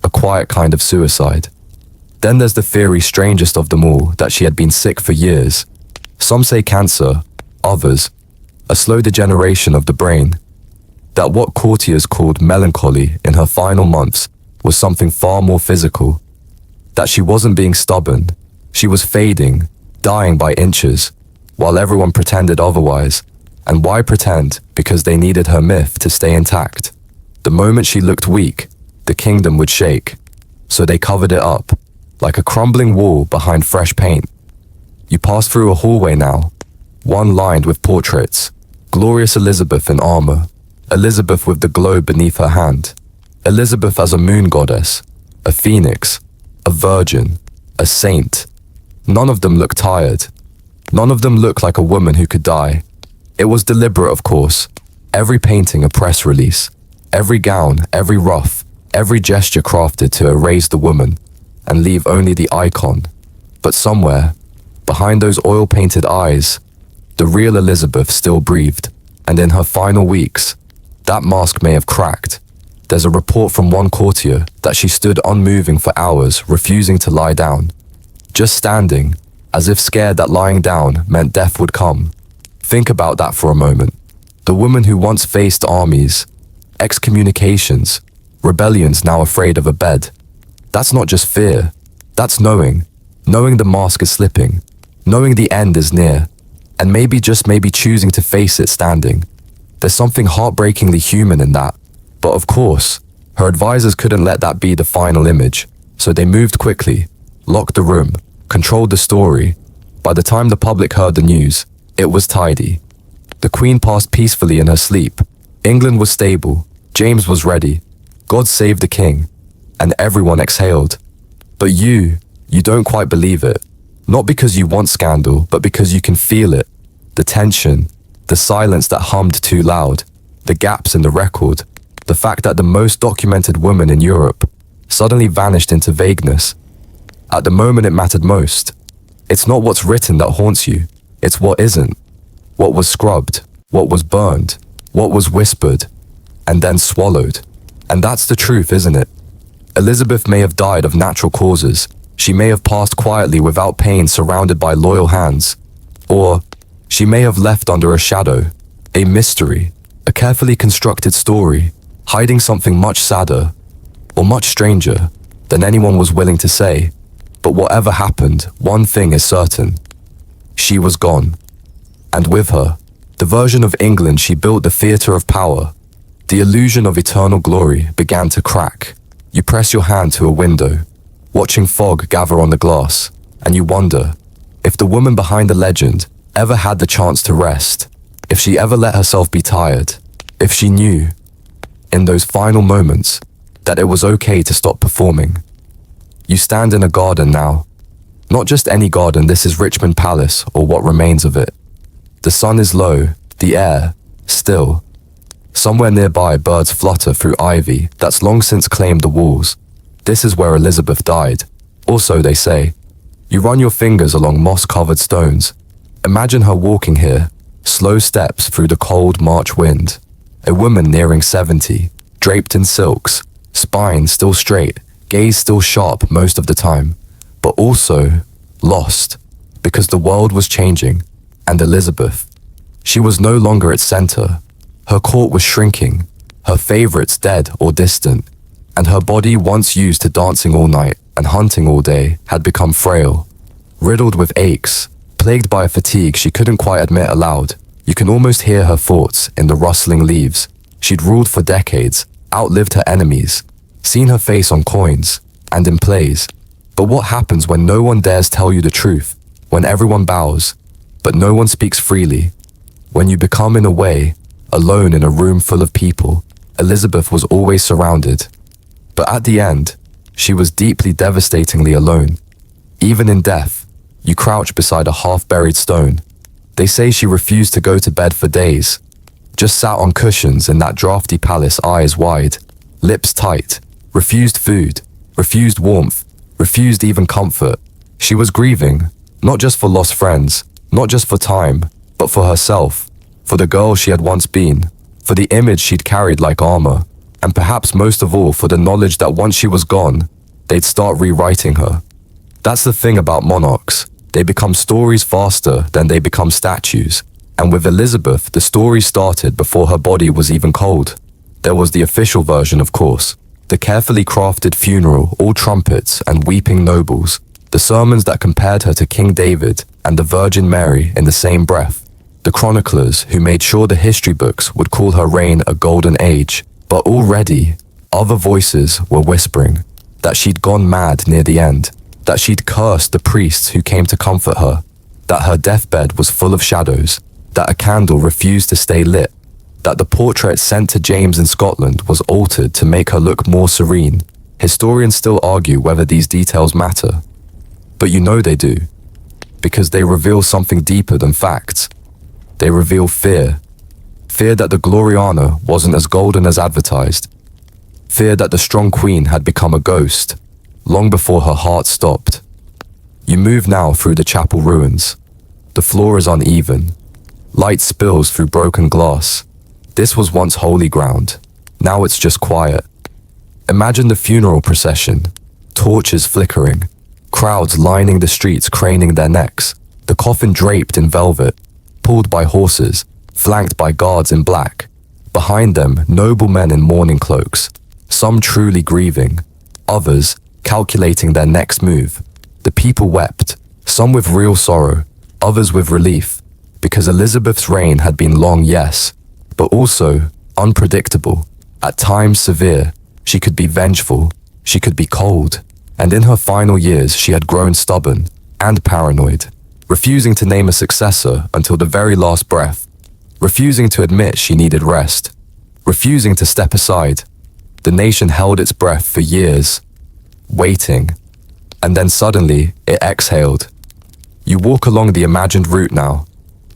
a quiet kind of suicide. Then there's the theory strangest of them all, that she had been sick for years. Some say cancer, others, a slow degeneration of the brain. That what courtiers called melancholy in her final months was something far more physical. That she wasn't being stubborn, she was fading, dying by inches, while everyone pretended otherwise. And why pretend? Because they needed her myth to stay intact. The moment she looked weak, the kingdom would shake. So they covered it up, like a crumbling wall behind fresh paint. You pass through a hallway now, one lined with portraits. Glorious Elizabeth in armor, Elizabeth with the globe beneath her hand, Elizabeth as a moon goddess, a phoenix, a virgin, a saint. None of them look tired. None of them look like a woman who could die. It was deliberate, of course. Every painting a press release. Every gown, every ruff, every gesture crafted to erase the woman and leave only the icon. But somewhere, behind those oil-painted eyes, the real Elizabeth still breathed. And in her final weeks, that mask may have cracked. There's a report from one courtier that she stood unmoving for hours, refusing to lie down. Just standing, as if scared that lying down meant death would come. Think about that for a moment. The woman who once faced armies, excommunications, rebellions, now afraid of a bed. That's not just fear. That's knowing the mask is slipping, knowing the end is near, and maybe, just maybe, choosing to face it standing. There's something heartbreakingly human in that. But of course, her advisors couldn't let that be the final image, so they moved quickly, locked the room, controlled the story. By the time the public heard the news, it was tidy. The Queen passed peacefully in her sleep. England was stable. James was ready. God save the King. And everyone exhaled. But you don't quite believe it. Not because you want scandal, but because you can feel it. The tension, the silence that hummed too loud, the gaps in the record, the fact that the most documented woman in Europe suddenly vanished into vagueness. At the moment it mattered most. It's not what's written that haunts you, it's what isn't. What was scrubbed, what was burned, what was whispered, and then swallowed. And that's the truth, isn't it? Elizabeth may have died of natural causes. She may have passed quietly without pain, surrounded by loyal hands. Or she may have left under a shadow, a mystery, a carefully constructed story, hiding something much sadder, or much stranger, than anyone was willing to say. But whatever happened, one thing is certain. She was gone. And with her, the version of England she built, the theatre of power, the illusion of eternal glory, began to crack. You press your hand to a window, watching fog gather on the glass, and you wonder if the woman behind the legend ever had the chance to rest, if she ever let herself be tired, if she knew, in those final moments, that it was okay to stop performing. You stand in a garden now. Not just any garden, this is Richmond Palace, or what remains of it. The sun is low, the air still. Somewhere nearby, birds flutter through ivy that's long since claimed the walls. This is where Elizabeth died. Also, they say, you run your fingers along moss-covered stones. Imagine her walking here, slow steps through the cold March wind. A woman nearing 70, draped in silks, spine still straight, gaze still sharp most of the time, but also lost, because the world was changing, and Elizabeth, she was no longer its center. Her court was shrinking, her favorites dead or distant, and her body, once used to dancing all night and hunting all day, had become frail, riddled with aches, plagued by a fatigue she couldn't quite admit aloud. You can almost hear her thoughts in the rustling leaves. She'd ruled for decades, outlived her enemies, seen her face on coins and in plays. But what happens when no one dares tell you the truth? When everyone bows, but no one speaks freely? When you become, in a way, alone in a room full of people? Elizabeth was always surrounded. But at the end, she was deeply, devastatingly alone. Even in death, you crouch beside a half-buried stone. They say she refused to go to bed for days, just sat on cushions in that drafty palace, eyes wide, lips tight, refused food, refused warmth, refused even comfort. She was grieving, not just for lost friends, not just for time, but for herself, for the girl she had once been, for the image she'd carried like armor, and perhaps most of all for the knowledge that once she was gone, they'd start rewriting her. That's the thing about monarchs. They become stories faster than they become statues. And with Elizabeth, the story started before her body was even cold. There was the official version, of course. The carefully crafted funeral, all trumpets and weeping nobles. The sermons that compared her to King David and the Virgin Mary in the same breath. The chroniclers who made sure the history books would call her reign a golden age. But already, other voices were whispering that she'd gone mad near the end, that she'd cursed the priests who came to comfort her, that her deathbed was full of shadows, that a candle refused to stay lit, that the portrait sent to James in Scotland was altered to make her look more serene. Historians still argue whether these details matter. But you know they do, because they reveal something deeper than facts. They reveal fear. Fear that the Gloriana wasn't as golden as advertised. Fear that the strong queen had become a ghost, long before her heart stopped. You move now through the chapel ruins. The floor is uneven. Light spills through broken glass. This was once holy ground. Now it's just quiet. Imagine the funeral procession. Torches flickering. Crowds lining the streets craning their necks. The coffin draped in velvet. Pulled by horses. Flanked by guards in black. Behind them, noble men in mourning cloaks. Some truly grieving. Others calculating their next move. The people wept. Some with real sorrow. Others with relief. Because Elizabeth's reign had been long, yes, but also unpredictable, at times severe. She could be vengeful, she could be cold, and in her final years she had grown stubborn and paranoid, refusing to name a successor until the very last breath, refusing to admit she needed rest, refusing to step aside. The nation held its breath for years, waiting, and then suddenly it exhaled. You walk along the imagined route now,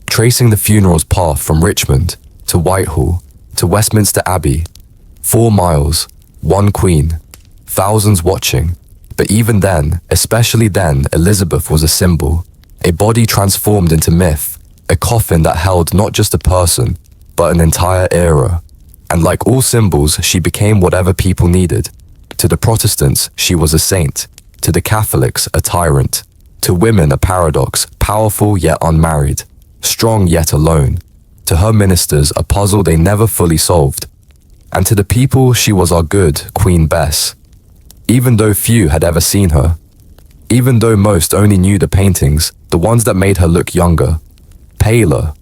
tracing the funeral's path from Richmond to Whitehall to Westminster Abbey. 4 miles, one queen, thousands watching. But even then, especially then, Elizabeth was a symbol, a body transformed into myth, a coffin that held not just a person, but an entire era. And like all symbols, she became whatever people needed. To the Protestants, she was a saint. To the Catholics, a tyrant. To women, a paradox, powerful yet unmarried. Strong yet alone. To her ministers, a puzzle they never fully solved. And to the people, she was our good Queen Bess. Even though few had ever seen her. Even though most only knew the paintings, the ones that made her look younger, paler,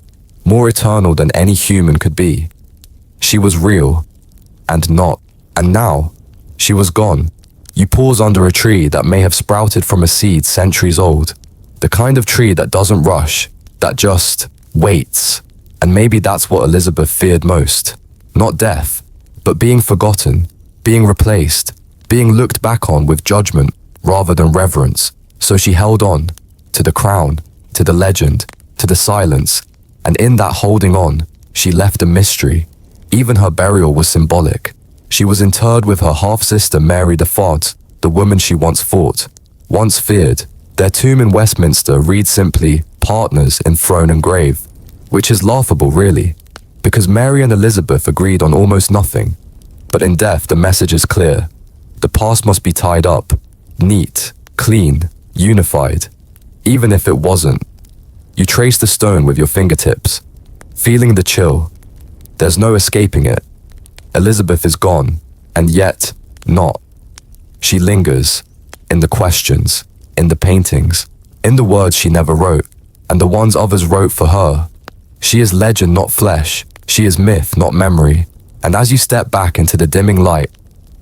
more eternal than any human could be. She was real, and not. And now, she was gone. You pause under a tree that may have sprouted from a seed centuries old. The kind of tree that doesn't rush, that just waits. And maybe that's what Elizabeth feared most. Not death, but being forgotten, being replaced, being looked back on with judgment rather than reverence. So she held on, to the crown, to the legend, to the silence, and in that holding on, she left a mystery. Even her burial was symbolic. She was interred with her half-sister Mary de Font, the woman she once fought, once feared. Their tomb in Westminster reads simply, partners in throne and grave, which is laughable really, because Mary and Elizabeth agreed on almost nothing. But in death the message is clear. The past must be tied up, neat, clean, unified. Even if it wasn't. You trace the stone with your fingertips, feeling the chill. There's no escaping it. Elizabeth is gone, and yet not. She lingers, in the questions, in the paintings, in the words she never wrote, and the ones others wrote for her. She is legend, not flesh. She is myth, not memory. And as you step back into the dimming light,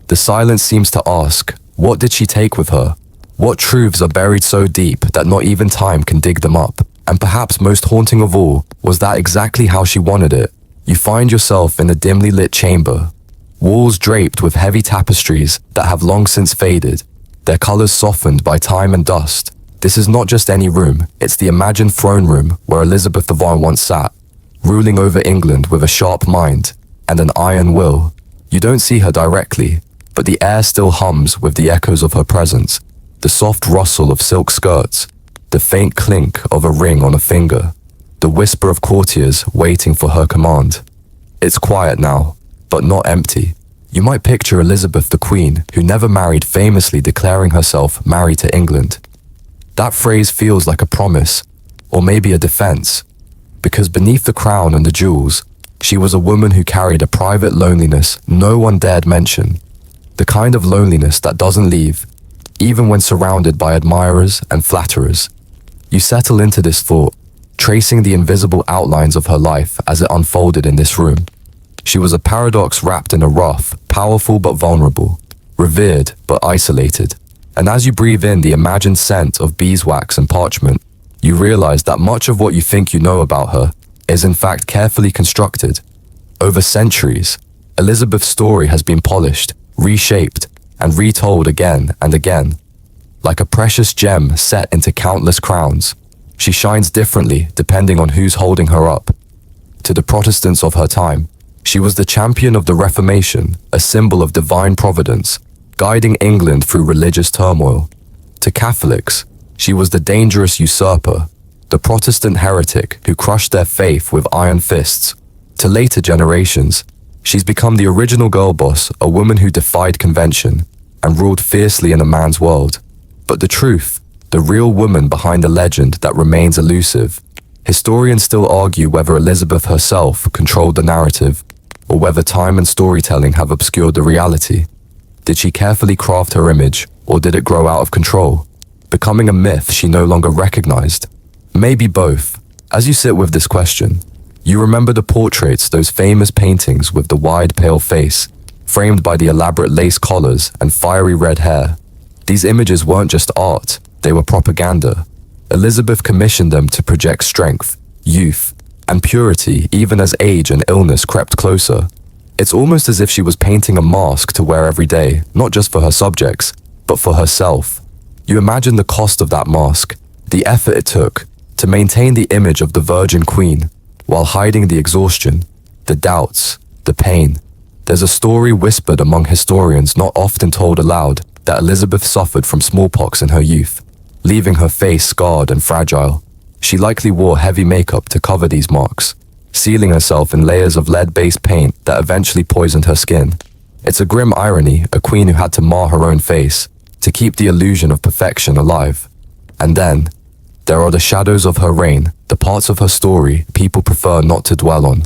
the silence seems to ask, what did she take with her? What truths are buried so deep that not even time can dig them up? And perhaps most haunting of all, was that exactly how she wanted it? You find yourself in a dimly lit chamber, walls draped with heavy tapestries that have long since faded, their colors softened by time and dust. This is not just any room, it's the imagined throne room where Elizabeth I once sat, ruling over England with a sharp mind and an iron will. You don't see her directly, but the air still hums with the echoes of her presence. the soft rustle of silk skirts, the faint clink of a ring on a finger, the whisper of courtiers waiting for her command. It's quiet now, but not empty. You might picture Elizabeth the Queen, who never married, famously declaring herself married to England. That phrase feels like a promise, or maybe a defense, because beneath the crown and the jewels, she was a woman who carried a private loneliness no one dared mention. The kind of loneliness that doesn't leave, even when surrounded by admirers and flatterers. You settle into this thought, tracing the invisible outlines of her life as it unfolded in this room. She was a paradox wrapped in a rough, powerful but vulnerable, revered but isolated. And as you breathe in the imagined scent of beeswax and parchment, you realize that much of what you think you know about her is in fact carefully constructed. Over centuries, Elizabeth's story has been polished, reshaped, and retold again and again. Like a precious gem set into countless crowns, she shines differently depending on who's holding her up. To the Protestants of her time, she was the champion of the Reformation, a symbol of divine providence, guiding England through religious turmoil. To Catholics, she was the dangerous usurper, the Protestant heretic who crushed their faith with iron fists. To later generations, she's become the original girl boss, a woman who defied convention and ruled fiercely in a man's world. But the truth, the real woman behind the legend that remains elusive. Historians still argue whether Elizabeth herself controlled the narrative, or whether time and storytelling have obscured the reality. Did she carefully craft her image, or did it grow out of control, becoming a myth she no longer recognized? Maybe both. As you sit with this question, you remember the portraits, those famous paintings with the wide, pale face, framed by the elaborate lace collars and fiery red hair. These images weren't just art, they were propaganda. Elizabeth commissioned them to project strength, youth, and purity even as age and illness crept closer. It's almost as if she was painting a mask to wear every day, not just for her subjects, but for herself. You imagine the cost of that mask, the effort it took to maintain the image of the Virgin Queen, while hiding the exhaustion, the doubts, the pain. There's a story whispered among historians, not often told aloud, that Elizabeth suffered from smallpox in her youth, leaving her face scarred and fragile. She likely wore heavy makeup to cover these marks, sealing herself in layers of lead-based paint that eventually poisoned her skin. It's a grim irony, a queen who had to mar her own face to keep the illusion of perfection alive. And then, there are the shadows of her reign, the parts of her story people prefer not to dwell on.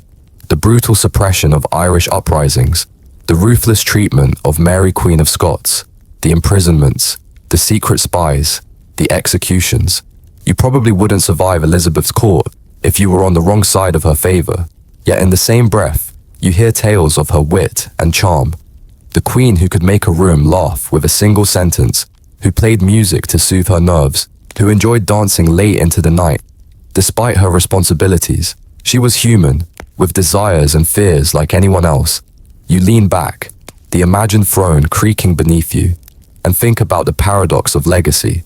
The brutal suppression of Irish uprisings, the ruthless treatment of Mary Queen of Scots, the imprisonments, the secret spies, the executions. You probably wouldn't survive Elizabeth's court if you were on the wrong side of her favor. Yet in the same breath, you hear tales of her wit and charm. The queen who could make a room laugh with a single sentence, who played music to soothe her nerves, who enjoyed dancing late into the night. Despite her responsibilities, she was human, with desires and fears like anyone else. You lean back, the imagined throne creaking beneath you, and think about the paradox of legacy.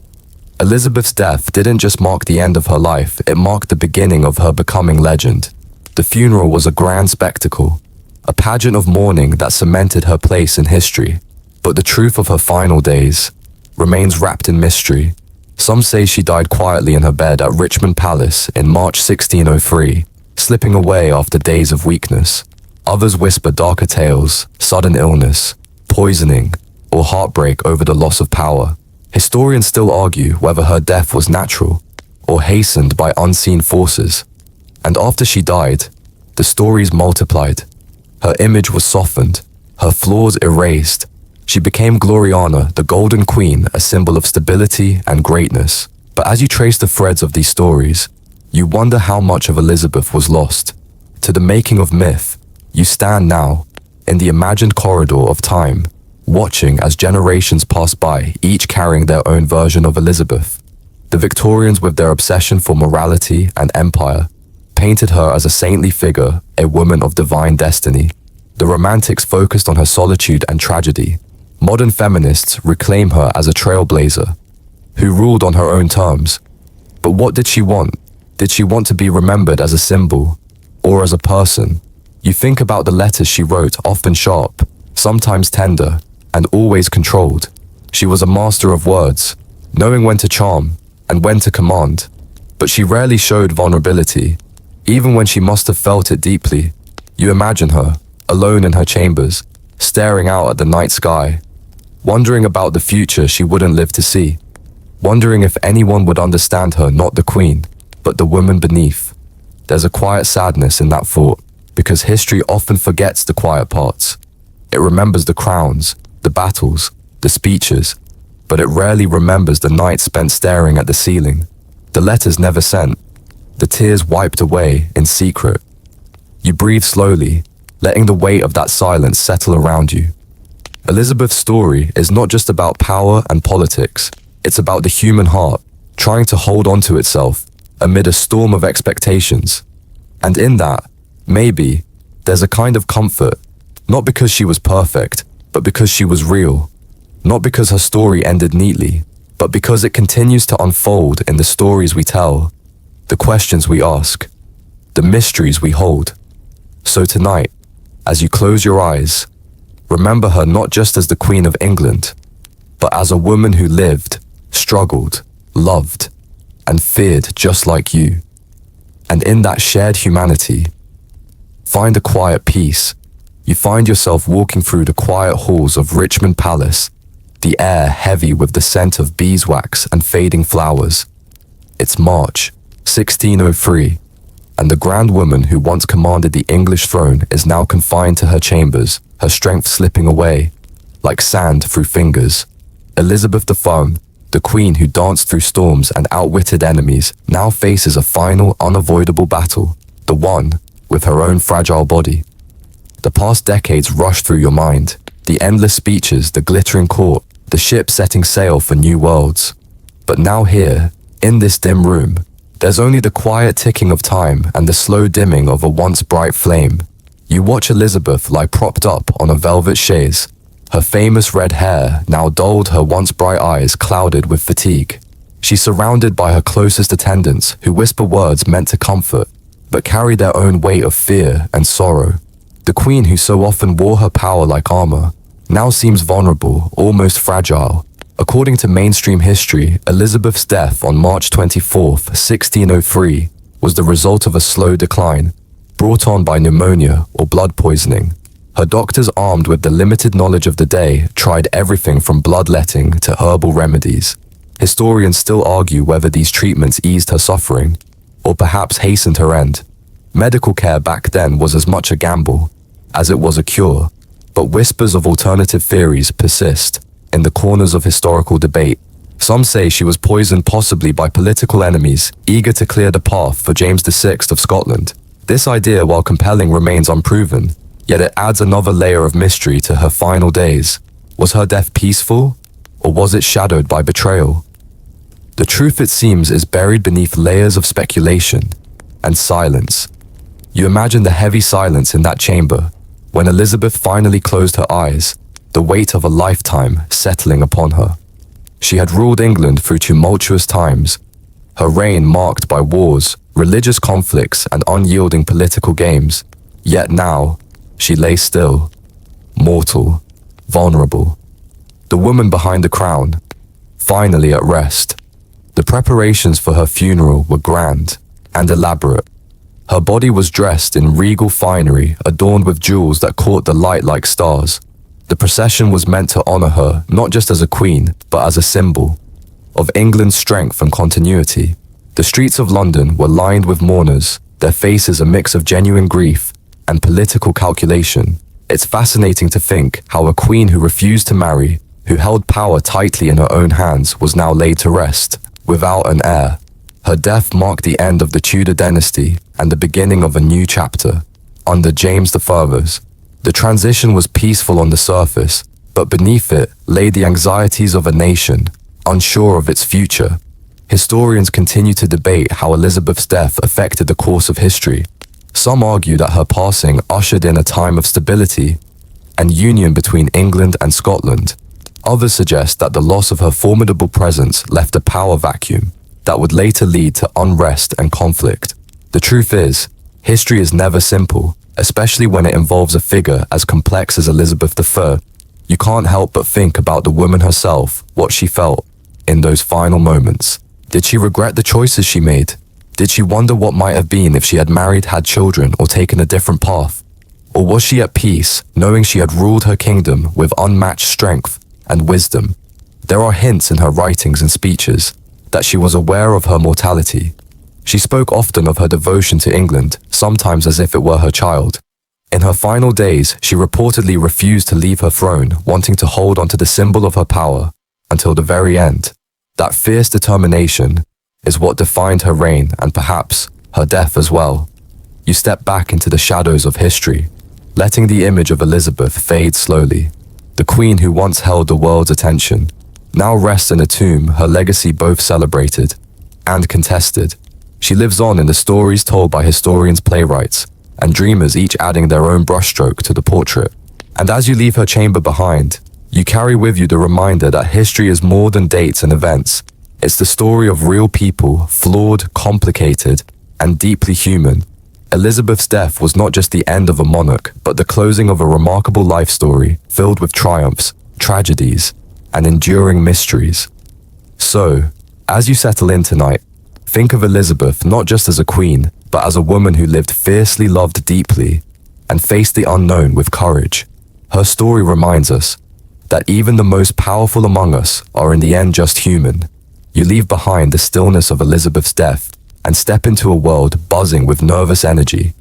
Elizabeth's death didn't just mark the end of her life, it marked the beginning of her becoming legend. The funeral was a grand spectacle, a pageant of mourning that cemented her place in history. But the truth of her final days remains wrapped in mystery. Some say she died quietly in her bed at Richmond Palace in March 1603, slipping away after days of weakness. Others whisper darker tales, sudden illness, poisoning, or heartbreak over the loss of power. Historians still argue whether her death was natural or hastened by unseen forces. And after she died, the stories multiplied. Her image was softened, her flaws erased. She became Gloriana, the Golden Queen, a symbol of stability and greatness. But as you trace the threads of these stories, you wonder how much of Elizabeth was lost. To the making of myth, you stand now, in the imagined corridor of time, watching as generations pass by, each carrying their own version of Elizabeth. The Victorians, with their obsession for morality and empire, painted her as a saintly figure, a woman of divine destiny. The Romantics focused on her solitude and tragedy. Modern feminists reclaim her as a trailblazer, who ruled on her own terms. But what did she want? Did she want to be remembered as a symbol, or as a person? You think about the letters she wrote, often sharp, sometimes tender, and always controlled. She was a master of words, knowing when to charm and when to command. But she rarely showed vulnerability, even when she must have felt it deeply. You imagine her, alone in her chambers, staring out at the night sky, wondering about the future she wouldn't live to see, wondering if anyone would understand her, not the queen, but the woman beneath. There's a quiet sadness in that thought, because history often forgets the quiet parts. It remembers the crowns, the battles, the speeches, but it rarely remembers the nights spent staring at the ceiling, the letters never sent, the tears wiped away in secret. You breathe slowly, letting the weight of that silence settle around you. Elizabeth's story is not just about power and politics, it's about the human heart, trying to hold on to itself amid a storm of expectations. And in that, maybe, there's a kind of comfort, not because she was perfect, but because she was real. Not because her story ended neatly, but because it continues to unfold in the stories we tell, the questions we ask, the mysteries we hold. So tonight, as you close your eyes, remember her not just as the Queen of England, but as a woman who lived, struggled, loved, and feared just like you. And in that shared humanity, find a quiet peace. You find yourself walking through the quiet halls of Richmond Palace, the air heavy with the scent of beeswax and fading flowers. It's March 1603, and the grand woman who once commanded the English throne is now confined to her chambers, her strength slipping away, like sand through fingers. Elizabeth the queen who danced through storms and outwitted enemies, now faces a final, unavoidable battle, the one with her own fragile body. The past decades rush through your mind, the endless speeches, the glittering court, the ship setting sail for new worlds. But now here, in this dim room, there's only the quiet ticking of time and the slow dimming of a once bright flame. You watch Elizabeth lie propped up on a velvet chaise, her famous red hair now dulled, her once bright eyes clouded with fatigue. She's surrounded by her closest attendants who whisper words meant to comfort, but carry their own weight of fear and sorrow. The queen who so often wore her power like armor now seems vulnerable, almost fragile. According to mainstream history, Elizabeth's death on March 24th, 1603, was the result of a slow decline, brought on by pneumonia or blood poisoning. Her doctors, armed with the limited knowledge of the day, tried everything from bloodletting to herbal remedies. Historians still argue whether these treatments eased her suffering, or perhaps hastened her end. Medical care back then was as much a gamble as it was a cure, but whispers of alternative theories persist in the corners of historical debate. Some say she was poisoned possibly by political enemies, eager to clear the path for James VI of Scotland. This idea, while compelling, remains unproven, yet it adds another layer of mystery to her final days. Was her death peaceful, or was it shadowed by betrayal? The truth, it seems, is buried beneath layers of speculation and silence. You imagine the heavy silence in that chamber, when Elizabeth finally closed her eyes, the weight of a lifetime settling upon her. She had ruled England through tumultuous times, her reign marked by wars, religious conflicts, and unyielding political games. Yet now, she lay still, mortal, vulnerable. The woman behind the crown, finally at rest. The preparations for her funeral were grand and elaborate. Her body was dressed in regal finery, adorned with jewels that caught the light like stars. The procession was meant to honor her not just as a queen, but as a symbol of England's strength and continuity. The streets of London were lined with mourners, their faces a mix of genuine grief and political calculation. It's fascinating to think how a queen who refused to marry, who held power tightly in her own hands, was now laid to rest, without an heir. Her death marked the end of the Tudor dynasty and the beginning of a new chapter. Under James I, the transition was peaceful on the surface, but beneath it lay the anxieties of a nation, unsure of its future. Historians continue to debate how Elizabeth's death affected the course of history. Some argue that her passing ushered in a time of stability and union between England and Scotland. Others suggest that the loss of her formidable presence left a power vacuum that would later lead to unrest and conflict. The truth is, history is never simple, especially when it involves a figure as complex as Elizabeth I. You can't help but think about the woman herself, what she felt, in those final moments? Did she regret the choices she made? Did she wonder what might have been if she had married, had children, or taken a different path? Or was she at peace, knowing she had ruled her kingdom with unmatched strength and wisdom? There are hints in her writings and speeches that she was aware of her mortality. She spoke often of her devotion to England, sometimes as if it were her child. In her final days, she reportedly refused to leave her throne, wanting to hold onto the symbol of her power until the very end. That fierce determination is what defined her reign and perhaps her death as well. You step back into the shadows of history, letting the image of Elizabeth fade slowly. The queen who once held the world's attention now rests in a tomb, her legacy both celebrated and contested. She lives on in the stories told by historians, playwrights, and dreamers, each adding their own brushstroke to the portrait. And as you leave her chamber behind, you carry with you the reminder that history is more than dates and events. It's the story of real people, flawed, complicated, and deeply human. Elizabeth's death was not just the end of a monarch, but the closing of a remarkable life story filled with triumphs, tragedies, and enduring mysteries. So, as you settle in tonight, think of Elizabeth not just as a queen, but as a woman who lived fiercely, loved deeply, and faced the unknown with courage. Her story reminds us that even the most powerful among us are in the end just human. You leave behind the stillness of Elizabeth's death and step into a world buzzing with nervous energy.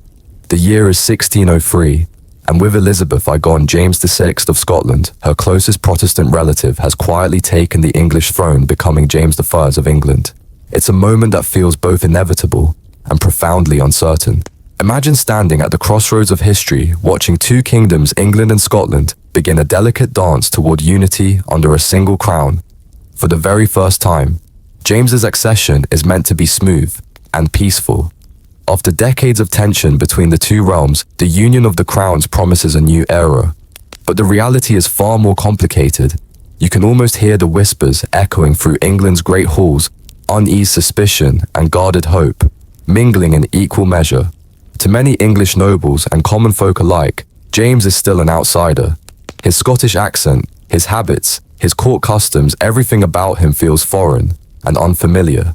The year is 1603, and with Elizabeth James VI of Scotland, her closest Protestant relative, has quietly taken the English throne, becoming James I of England. It's a moment that feels both inevitable and profoundly uncertain. Imagine standing at the crossroads of history, watching two kingdoms, England and Scotland, begin a delicate dance toward unity under a single crown. For the very first time, James's accession is meant to be smooth and peaceful. After decades of tension between the two realms, the union of the crowns promises a new era. But the reality is far more complicated. You can almost hear the whispers echoing through England's great halls, uneased suspicion and guarded hope, mingling in equal measure. To many English nobles and common folk alike, James is still an outsider. His Scottish accent, his habits, his court customs, everything about him feels foreign and unfamiliar.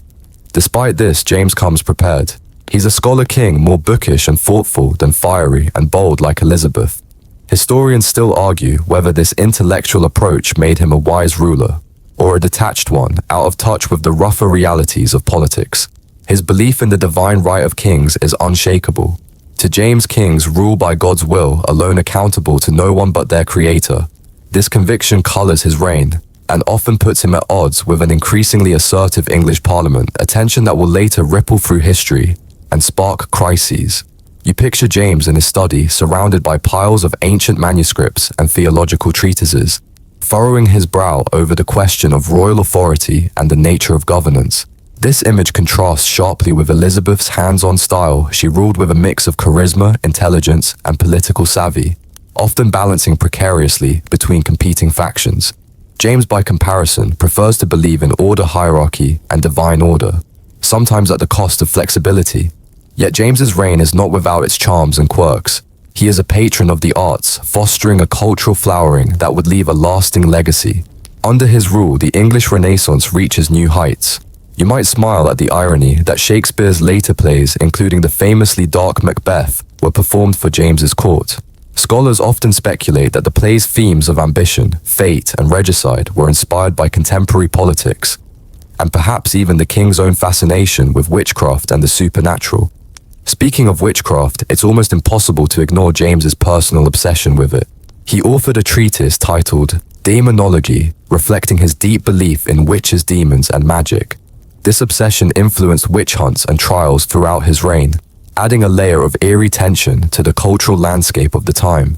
Despite this, James comes prepared. He's a scholar king, more bookish and thoughtful than fiery and bold like Elizabeth. Historians still argue whether this intellectual approach made him a wise ruler, or a detached one, out of touch with the rougher realities of politics. His belief in the divine right of kings is unshakable. To James, kings rule by God's will, alone accountable to no one but their creator. This conviction colors his reign, and often puts him at odds with an increasingly assertive English parliament, a tension that will later ripple through history and spark crises. You picture James in his study, surrounded by piles of ancient manuscripts and theological treatises, furrowing his brow over the question of royal authority and the nature of governance. This image contrasts sharply with Elizabeth's hands-on style. She ruled with a mix of charisma, intelligence, and political savvy, often balancing precariously between competing factions. James, by comparison, prefers to believe in order, hierarchy, and divine order, sometimes at the cost of flexibility. Yet James's reign is not without its charms and quirks. He is a patron of the arts, fostering a cultural flowering that would leave a lasting legacy. Under his rule, the English Renaissance reaches new heights. You might smile at the irony that Shakespeare's later plays, including the famously dark Macbeth, were performed for James's court. Scholars often speculate that the play's themes of ambition, fate, and regicide were inspired by contemporary politics, and perhaps even the king's own fascination with witchcraft and the supernatural. Speaking of witchcraft, it's almost impossible to ignore James's personal obsession with it. He authored a treatise titled Demonology, reflecting his deep belief in witches, demons, and magic. This obsession influenced witch hunts and trials throughout his reign, adding a layer of eerie tension to the cultural landscape of the time.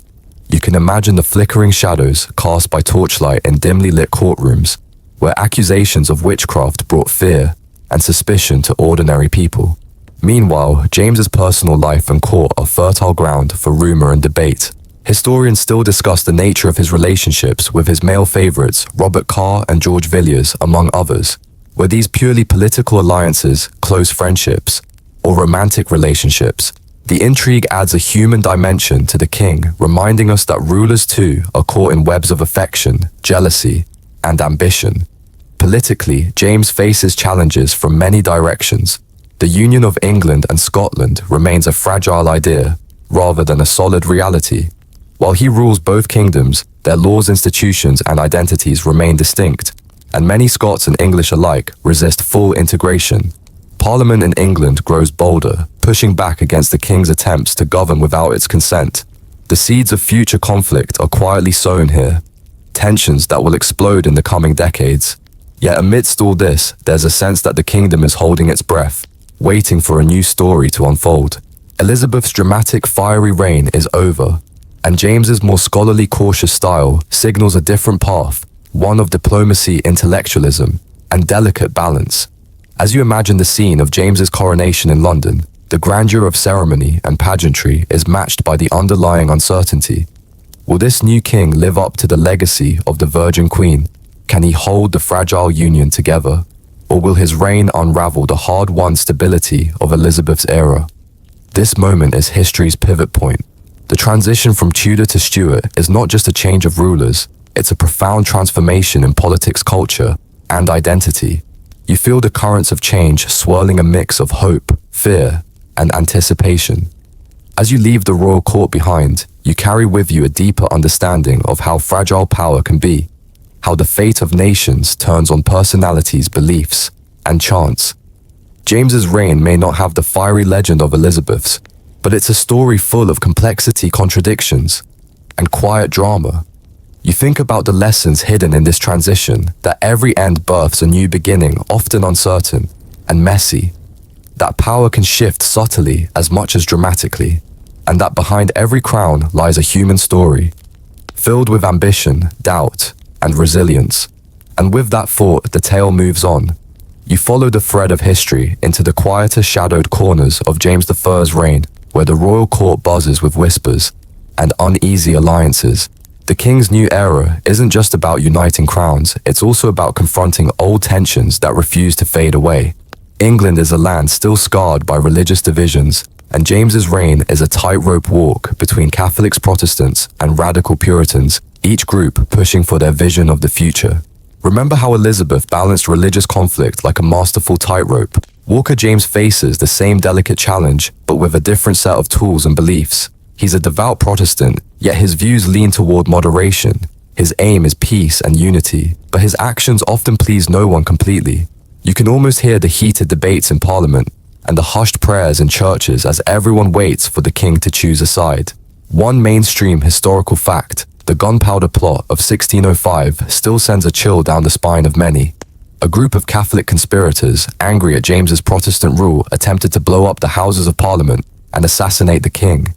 You can imagine the flickering shadows cast by torchlight in dimly lit courtrooms, where accusations of witchcraft brought fear and suspicion to ordinary people. Meanwhile, James's personal life and court are fertile ground for rumor and debate. Historians still discuss the nature of his relationships with his male favorites, Robert Carr and George Villiers, among others. Were these purely political alliances, close friendships, or romantic relationships? The intrigue adds a human dimension to the king, reminding us that rulers too are caught in webs of affection, jealousy, and ambition. Politically, James faces challenges from many directions. The union of England and Scotland remains a fragile idea, rather than a solid reality. While he rules both kingdoms, their laws, institutions, and identities remain distinct, and many Scots and English alike resist full integration. Parliament in England grows bolder, pushing back against the king's attempts to govern without its consent. The seeds of future conflict are quietly sown here, tensions that will explode in the coming decades. Yet amidst all this, there's a sense that the kingdom is holding its breath, waiting for a new story to unfold. Elizabeth's dramatic, fiery reign is over, and James's more scholarly, cautious style signals a different path, one of diplomacy, intellectualism, and delicate balance. As you imagine the scene of James's coronation in London, the grandeur of ceremony and pageantry is matched by the underlying uncertainty. Will this new king live up to the legacy of the Virgin Queen? Can he hold the fragile union together? Or will his reign unravel the hard-won stability of Elizabeth's era? This moment is history's pivot point. The transition from Tudor to Stuart is not just a change of rulers, it's a profound transformation in politics, culture, and identity. You feel the currents of change swirling, a mix of hope, fear, and anticipation. As you leave the royal court behind, you carry with you a deeper understanding of how fragile power can be, how the fate of nations turns on personalities, beliefs, and chance. James's reign may not have the fiery legend of Elizabeth's, but it's a story full of complexity, contradictions, and quiet drama. You think about the lessons hidden in this transition, that every end births a new beginning, often uncertain and messy. That power can shift subtly as much as dramatically, and that behind every crown lies a human story, filled with ambition, doubt, and resilience. And with that thought, the tale moves on. You follow the thread of history into the quieter, shadowed corners of James I's reign, where the royal court buzzes with whispers and uneasy alliances. The king's new era isn't just about uniting crowns, it's also about confronting old tensions that refuse to fade away. England is a land still scarred by religious divisions, and James's reign is a tightrope walk between Catholics, Protestants, and radical Puritans, each group pushing for their vision of the future. Remember how Elizabeth balanced religious conflict like a masterful tightrope? Walker James faces the same delicate challenge, but with a different set of tools and beliefs. He's a devout Protestant, yet his views lean toward moderation. His aim is peace and unity, but his actions often please no one completely. You can almost hear the heated debates in Parliament and the hushed prayers in churches as everyone waits for the king to choose a side. One mainstream historical fact, the Gunpowder Plot of 1605, still sends a chill down the spine of many. A group of Catholic conspirators, angry at James's Protestant rule, attempted to blow up the Houses of Parliament and assassinate the king.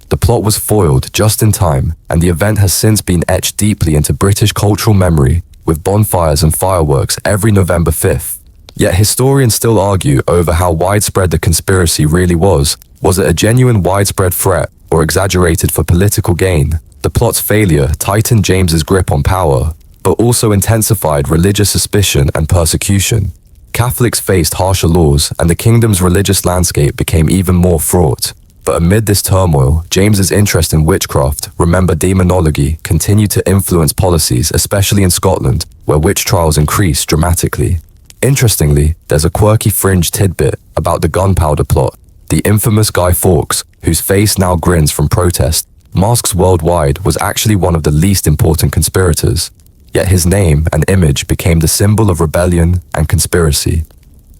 The plot was foiled just in time, and the event has since been etched deeply into British cultural memory, with bonfires and fireworks every November 5th. Yet historians still argue over how widespread the conspiracy really was. Was it a genuine widespread threat, or exaggerated for political gain? The plot's failure tightened James's grip on power, but also intensified religious suspicion and persecution. Catholics faced harsher laws, and the kingdom's religious landscape became even more fraught. But amid this turmoil, James's interest in witchcraft, remember demonology, continued to influence policies, especially in Scotland, where witch trials increased dramatically. Interestingly, there's a quirky fringe tidbit about the Gunpowder Plot. The infamous Guy Fawkes, whose face now grins from protest, masks worldwide, was actually one of the least important conspirators. Yet his name and image became the symbol of rebellion and conspiracy,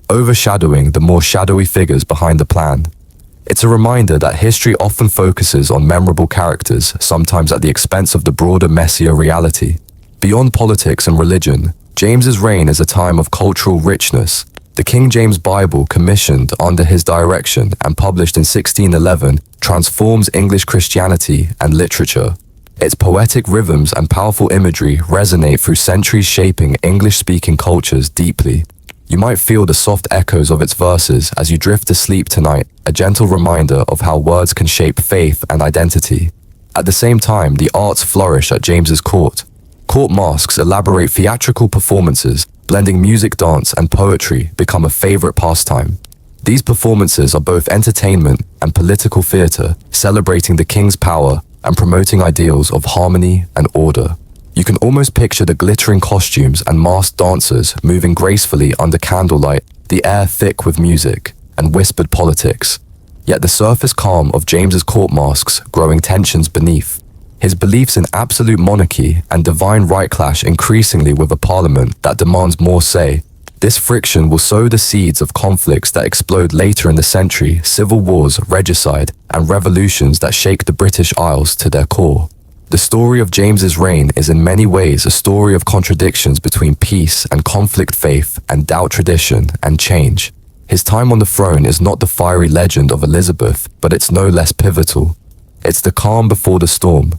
overshadowing the more shadowy figures behind the plan. It's a reminder that history often focuses on memorable characters, sometimes at the expense of the broader, messier reality. Beyond politics and religion, James's reign is a time of cultural richness. The King James Bible, commissioned under his direction and published in 1611, transforms English Christianity and literature. Its poetic rhythms and powerful imagery resonate through centuries, shaping English-speaking cultures deeply. You might feel the soft echoes of its verses as you drift to sleep tonight, a gentle reminder of how words can shape faith and identity. At the same time, the arts flourish at James's court. Court masks, elaborate theatrical performances, blending music, dance, and poetry, become a favorite pastime. These performances are both entertainment and political theater, celebrating the king's power and promoting ideals of harmony and order. You can almost picture the glittering costumes and masked dancers moving gracefully under candlelight, the air thick with music and whispered politics. Yet the surface calm of James's court masks growing tensions beneath. His beliefs in absolute monarchy and divine right clash increasingly with a parliament that demands more say. This friction will sow the seeds of conflicts that explode later in the century, civil wars, regicide, and revolutions that shake the British Isles to their core. The story of James's reign is in many ways a story of contradictions between peace and conflict, faith and doubt, tradition and change. His time on the throne is not the fiery legend of Elizabeth, but it's no less pivotal. It's the calm before the storm,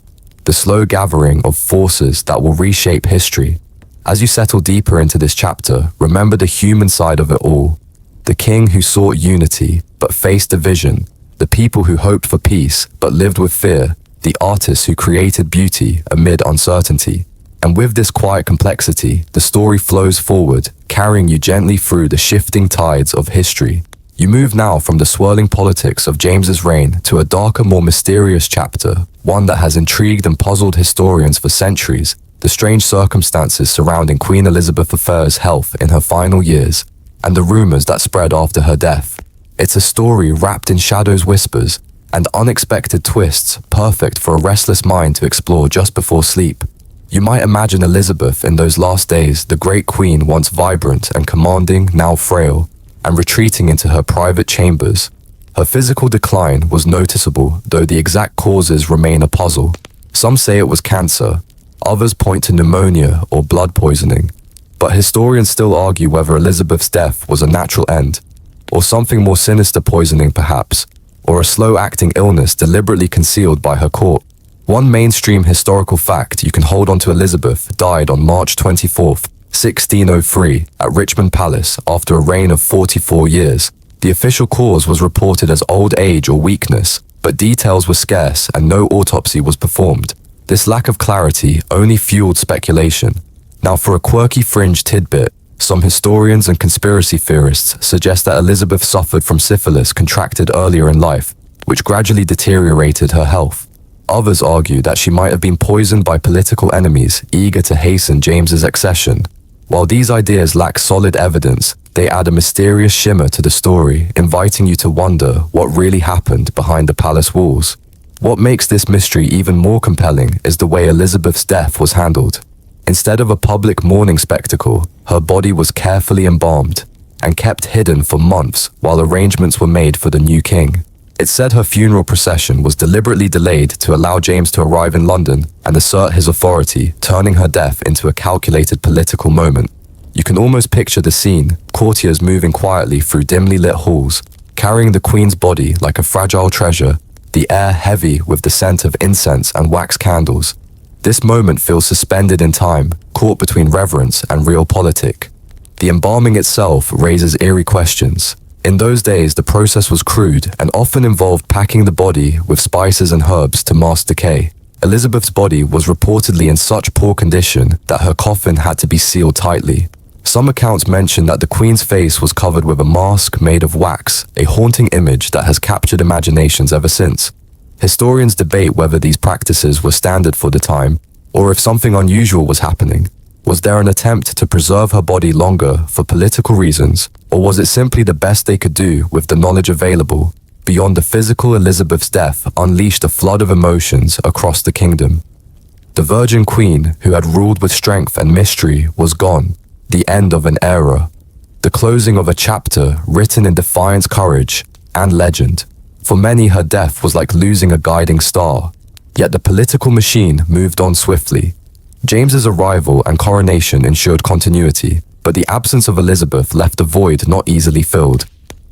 the slow gathering of forces that will reshape history. As you settle deeper into this chapter, remember the human side of it all. The king who sought unity but faced division, the people who hoped for peace but lived with fear, the artists who created beauty amid uncertainty. And with this quiet complexity, the story flows forward, carrying you gently through the shifting tides of history. You move now from the swirling politics of James's reign to a darker, more mysterious chapter, one that has intrigued and puzzled historians for centuries: the strange circumstances surrounding Queen Elizabeth I's health in her final years, and the rumors that spread after her death. It's a story wrapped in shadows, whispers, and unexpected twists, perfect for a restless mind to explore just before sleep. You might imagine Elizabeth in those last days, the great queen, once vibrant and commanding, now frail, and retreating into her private chambers. Her physical decline was noticeable, though the exact causes remain a puzzle. Some say it was cancer, others point to pneumonia or blood poisoning, but historians still argue whether Elizabeth's death was a natural end, or something more sinister, poisoning perhaps, or a slow-acting illness deliberately concealed by her court. One mainstream historical fact you can hold on to: Elizabeth died on March 24th, 1603, at Richmond Palace after a reign of 44 years. The official cause was reported as old age or weakness, but details were scarce and no autopsy was performed. This lack of clarity only fueled speculation. Now, for a quirky fringe tidbit, some historians and conspiracy theorists suggest that Elizabeth suffered from syphilis contracted earlier in life, which gradually deteriorated her health. Others argue that she might have been poisoned by political enemies eager to hasten James's accession. While these ideas lack solid evidence, they add a mysterious shimmer to the story, inviting you to wonder what really happened behind the palace walls. What makes this mystery even more compelling is the way Elizabeth's death was handled. Instead of a public mourning spectacle, her body was carefully embalmed and kept hidden for months while arrangements were made for the new king. It's said her funeral procession was deliberately delayed to allow James to arrive in London and assert his authority, turning her death into a calculated political moment. You can almost picture the scene: courtiers moving quietly through dimly lit halls, carrying the queen's body like a fragile treasure, the air heavy with the scent of incense and wax candles. This moment feels suspended in time, caught between reverence and realpolitik. The embalming itself raises eerie questions. In those days, the process was crude and often involved packing the body with spices and herbs to mask decay. Elizabeth's body was reportedly in such poor condition that her coffin had to be sealed tightly. Some accounts mention that the queen's face was covered with a mask made of wax, a haunting image that has captured imaginations ever since. Historians debate whether these practices were standard for the time, or if something unusual was happening. Was there an attempt to preserve her body longer for political reasons, or was it simply the best they could do with the knowledge available? Beyond the physical, Elizabeth's death unleashed a flood of emotions across the kingdom. The Virgin Queen, who had ruled with strength and mystery, was gone, the end of an era, the closing of a chapter written in defiance, courage, and legend. For many, her death was like losing a guiding star. Yet the political machine moved on swiftly. James's arrival and coronation ensured continuity, but the absence of Elizabeth left a void not easily filled.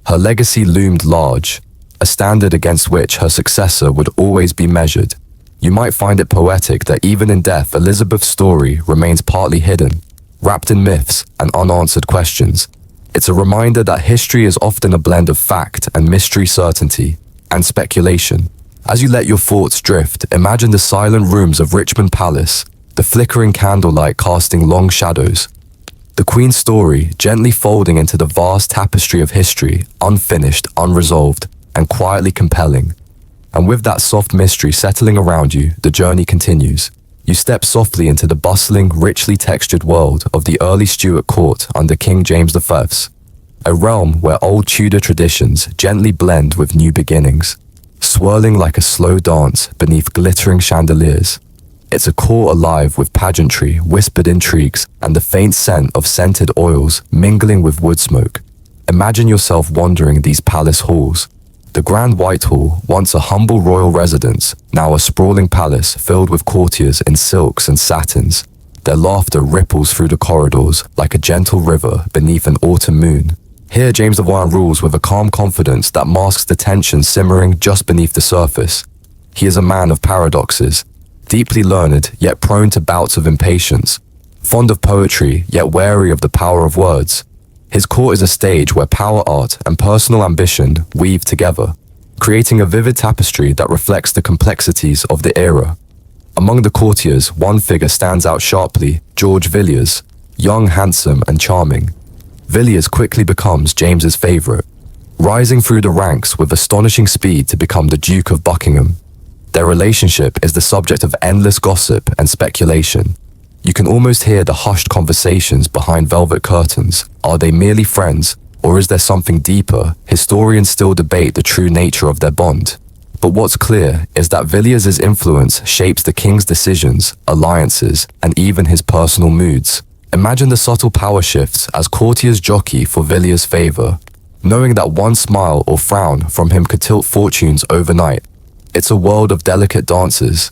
Her legacy loomed large, a standard against which her successor would always be measured. You might find it poetic that even in death, Elizabeth's story remains partly hidden, wrapped in myths and unanswered questions. It's a reminder that history is often a blend of fact and mystery, certainty and speculation. As you let your thoughts drift, imagine the silent rooms of Richmond Palace, the flickering candlelight casting long shadows. The Queen's story gently folding into the vast tapestry of history, unfinished, unresolved, and quietly compelling. And with that soft mystery settling around you, the journey continues. You step softly into the bustling, richly textured world of the early Stuart court under King James I, a realm where old Tudor traditions gently blend with new beginnings, swirling like a slow dance beneath glittering chandeliers. It's a court alive with pageantry, whispered intrigues, and the faint scent of scented oils mingling with wood smoke. Imagine yourself wandering these palace halls. The Grand Whitehall, once a humble royal residence, now a sprawling palace filled with courtiers in silks and satins. Their laughter ripples through the corridors like a gentle river beneath an autumn moon. Here, James I rules with a calm confidence that masks the tension simmering just beneath the surface. He is a man of paradoxes, deeply learned yet prone to bouts of impatience, fond of poetry yet wary of the power of words. His court is a stage where power, art, and personal ambition weave together, creating a vivid tapestry that reflects the complexities of the era. Among the courtiers, one figure stands out sharply: George Villiers, young, handsome, and charming. Villiers quickly becomes James's favorite, rising through the ranks with astonishing speed to become the Duke of Buckingham. Their relationship is the subject of endless gossip and speculation. You can almost hear the hushed conversations behind velvet curtains. Are they merely friends, or is there something deeper? Historians still debate the true nature of their bond. But what's clear is that Villiers' influence shapes the king's decisions, alliances, and even his personal moods. Imagine the subtle power shifts as courtiers jockey for Villiers' favor, knowing that one smile or frown from him could tilt fortunes overnight. It's a world of delicate dances,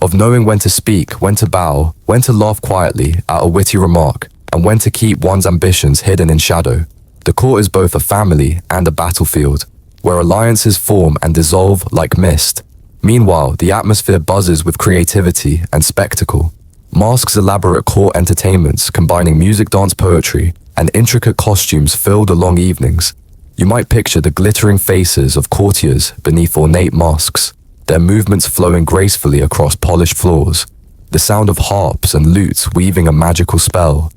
of knowing when to speak, when to bow, when to laugh quietly at a witty remark, and when to keep one's ambitions hidden in shadow. The court is both a family and a battlefield, where alliances form and dissolve like mist. Meanwhile, the atmosphere buzzes with creativity and spectacle. Masks elaborate court entertainments combining music, dance, poetry, and intricate costumes fill the long evenings. You might picture the glittering faces of courtiers beneath ornate masks, their movements flowing gracefully across polished floors, the sound of harps and lutes weaving a magical spell.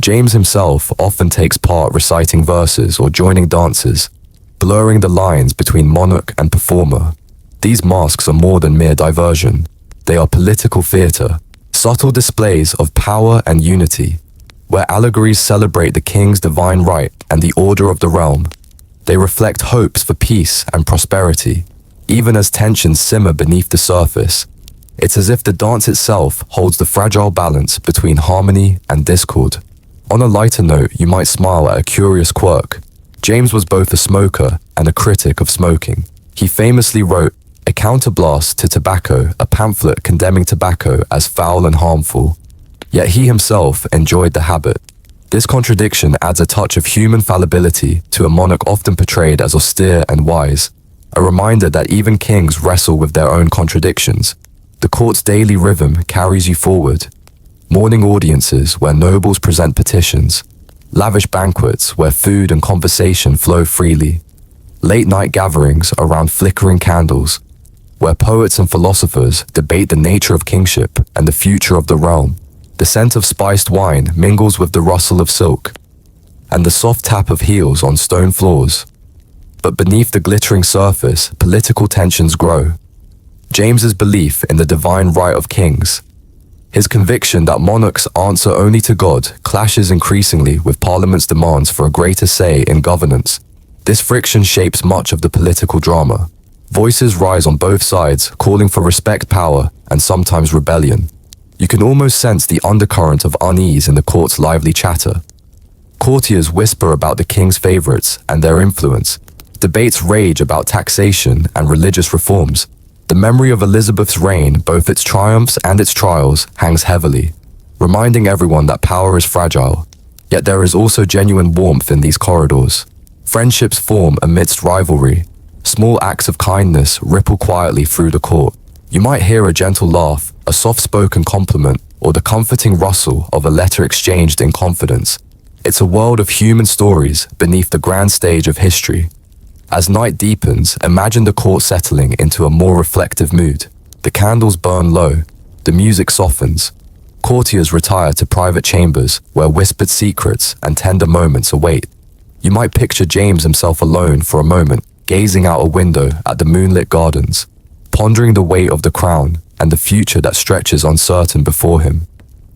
James himself often takes part reciting verses or joining dances, blurring the lines between monarch and performer. These masks are more than mere diversion. They are political theatre, subtle displays of power and unity, where allegories celebrate the king's divine right and the order of the realm. They reflect hopes for peace and prosperity, even as tensions simmer beneath the surface. It's as if the dance itself holds the fragile balance between harmony and discord. On a lighter note, you might smile at a curious quirk. James was both a smoker and a critic of smoking. He famously wrote A Counterblast to Tobacco, a pamphlet condemning tobacco as foul and harmful. Yet he himself enjoyed the habit. This contradiction adds a touch of human fallibility to a monarch often portrayed as austere and wise, a reminder that even kings wrestle with their own contradictions. The court's daily rhythm carries you forward. Morning audiences where nobles present petitions, lavish banquets where food and conversation flow freely, late-night gatherings around flickering candles, where poets and philosophers debate the nature of kingship and the future of the realm. The scent of spiced wine mingles with the rustle of silk, and the soft tap of heels on stone floors. But beneath the glittering surface, political tensions grow. James's belief in the divine right of kings, his conviction that monarchs answer only to God, clashes increasingly with Parliament's demands for a greater say in governance. This friction shapes much of the political drama. Voices rise on both sides, calling for respect, power, and sometimes rebellion. You can almost sense the undercurrent of unease in the court's lively chatter. Courtiers whisper about the king's favorites and their influence. Debates rage about taxation and religious reforms. The memory of Elizabeth's reign, both its triumphs and its trials, hangs heavily, reminding everyone that power is fragile. Yet there is also genuine warmth in these corridors. Friendships form amidst rivalry. Small acts of kindness ripple quietly through the court. You might hear a gentle laugh, a soft-spoken compliment, or the comforting rustle of a letter exchanged in confidence. It's a world of human stories beneath the grand stage of history. As night deepens, imagine the court settling into a more reflective mood. The candles burn low, the music softens. Courtiers retire to private chambers where whispered secrets and tender moments await. You might picture James himself alone for a moment, gazing out a window at the moonlit gardens, pondering the weight of the crown, and the future that stretches uncertain before him.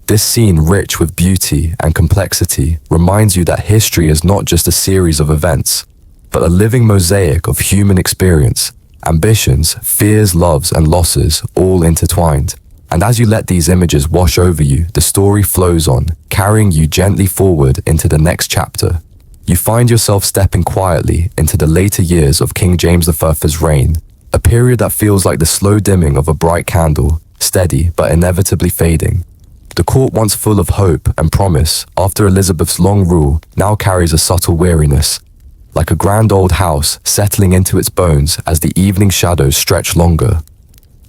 This scene, rich with beauty and complexity, reminds you that history is not just a series of events, but a living mosaic of human experience, ambitions, fears, loves, and losses, all intertwined. And as you let these images wash over you, the story flows on, carrying you gently forward into the next chapter. You find yourself stepping quietly into the later years of King James I's reign, a period that feels like the slow dimming of a bright candle, steady but inevitably fading. The court, once full of hope and promise after Elizabeth's long rule, now carries a subtle weariness, like a grand old house settling into its bones as the evening shadows stretch longer.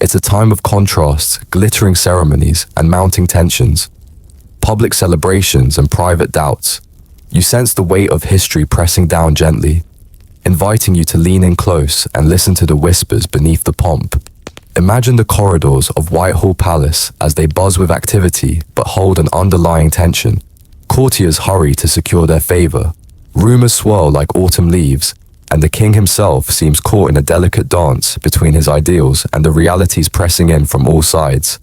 It's a time of contrasts, glittering ceremonies, and mounting tensions, public celebrations and private doubts. You sense the weight of history pressing down gently, inviting you to lean in close and listen to the whispers beneath the pomp. Imagine the corridors of Whitehall Palace as they buzz with activity but hold an underlying tension. Courtiers hurry to secure their favor. Rumors swirl like autumn leaves, and the king himself seems caught in a delicate dance between his ideals and the realities pressing in from all sides.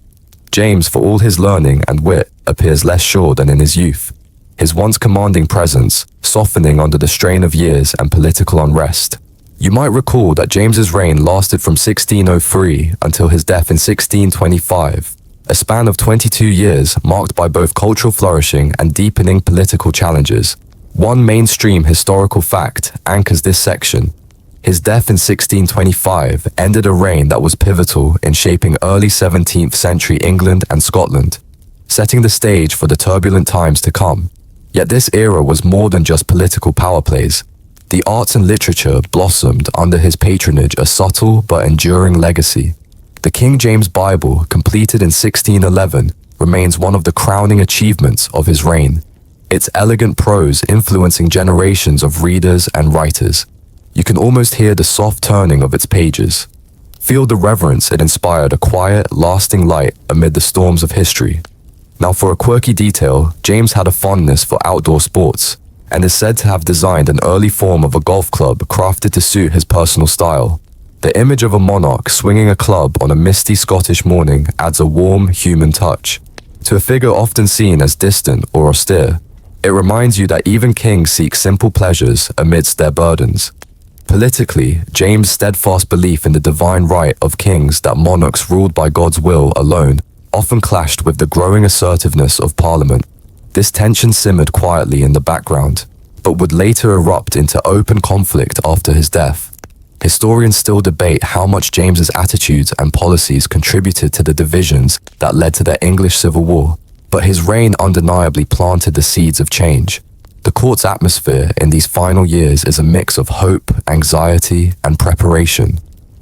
James, for all his learning and wit, appears less sure than in his youth, his once commanding presence softening under the strain of years and political unrest. You might recall that James's reign lasted from 1603 until his death in 1625, a span of 22 years marked by both cultural flourishing and deepening political challenges. One mainstream historical fact anchors this section. His death in 1625 ended a reign that was pivotal in shaping early 17th century England and Scotland, setting the stage for the turbulent times to come. Yet this era was more than just political power plays. The arts and literature blossomed under his patronage, a subtle but enduring legacy. The King James Bible, completed in 1611, remains one of the crowning achievements of his reign, its elegant prose influencing generations of readers and writers. You can almost hear the soft turning of its pages. Feel the reverence it inspired, a quiet, lasting light amid the storms of history. Now, for a quirky detail, James had a fondness for outdoor sports, and is said to have designed an early form of a golf club crafted to suit his personal style. The image of a monarch swinging a club on a misty Scottish morning adds a warm, human touch. To a figure often seen as distant or austere, it reminds you that even kings seek simple pleasures amidst their burdens. Politically, James' steadfast belief in the divine right of kings, that monarchs ruled by God's will alone, often clashed with the growing assertiveness of Parliament. This tension simmered quietly in the background, but would later erupt into open conflict after his death. Historians still debate how much James's attitudes and policies contributed to the divisions that led to the English Civil War, but his reign undeniably planted the seeds of change. The court's atmosphere in these final years is a mix of hope, anxiety, and preparation.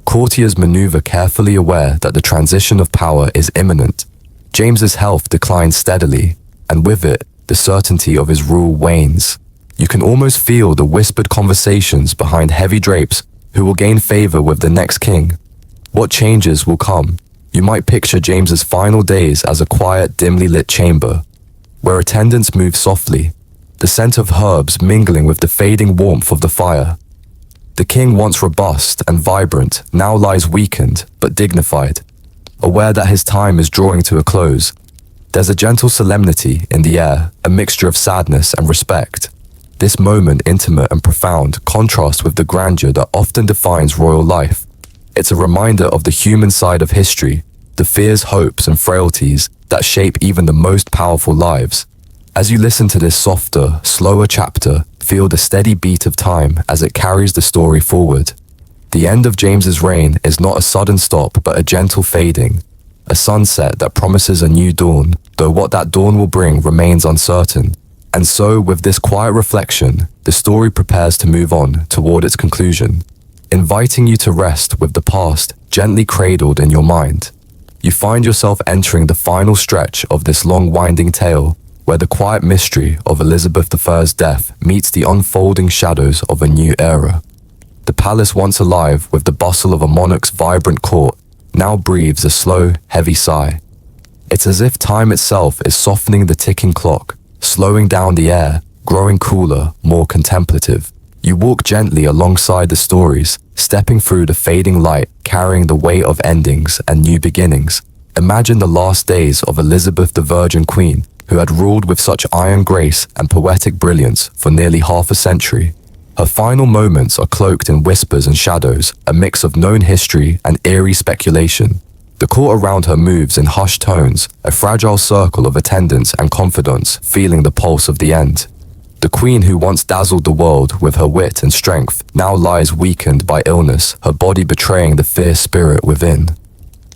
Courtiers maneuver carefully, aware that the transition of power is imminent. James's health declines steadily, and with it, the certainty of his rule wanes. You can almost feel the whispered conversations behind heavy drapes who will gain favor with the next king. What changes will come? You might picture James's final days as a quiet, dimly lit chamber, where attendants move softly, the scent of herbs mingling with the fading warmth of the fire. The king, once robust and vibrant, now lies weakened but dignified, aware that his time is drawing to a close. There's a gentle solemnity in the air, a mixture of sadness and respect. This moment, intimate and profound, contrasts with the grandeur that often defines royal life. It's a reminder of the human side of history, the fears, hopes, and frailties that shape even the most powerful lives. As you listen to this softer, slower chapter, feel the steady beat of time as it carries the story forward. The end of James's reign is not a sudden stop, but a gentle fading, a sunset that promises a new dawn, though what that dawn will bring remains uncertain. And so, with this quiet reflection, the story prepares to move on toward its conclusion, inviting you to rest with the past gently cradled in your mind. You find yourself entering the final stretch of this long winding tale, where the quiet mystery of Elizabeth I's death meets the unfolding shadows of a new era. The palace, once alive with the bustle of a monarch's vibrant court, now breathes a slow, heavy sigh. It's as if time itself is softening the ticking clock, slowing down the air, growing cooler, more contemplative. You walk gently alongside the stories, stepping through the fading light, carrying the weight of endings and new beginnings. Imagine the last days of Elizabeth the Virgin Queen, who had ruled with such iron grace and poetic brilliance for nearly half a century. Her final moments are cloaked in whispers and shadows, a mix of known history and eerie speculation. The court around her moves in hushed tones, a fragile circle of attendants and confidants feeling the pulse of the end. The queen who once dazzled the world with her wit and strength now lies weakened by illness, her body betraying the fierce spirit within.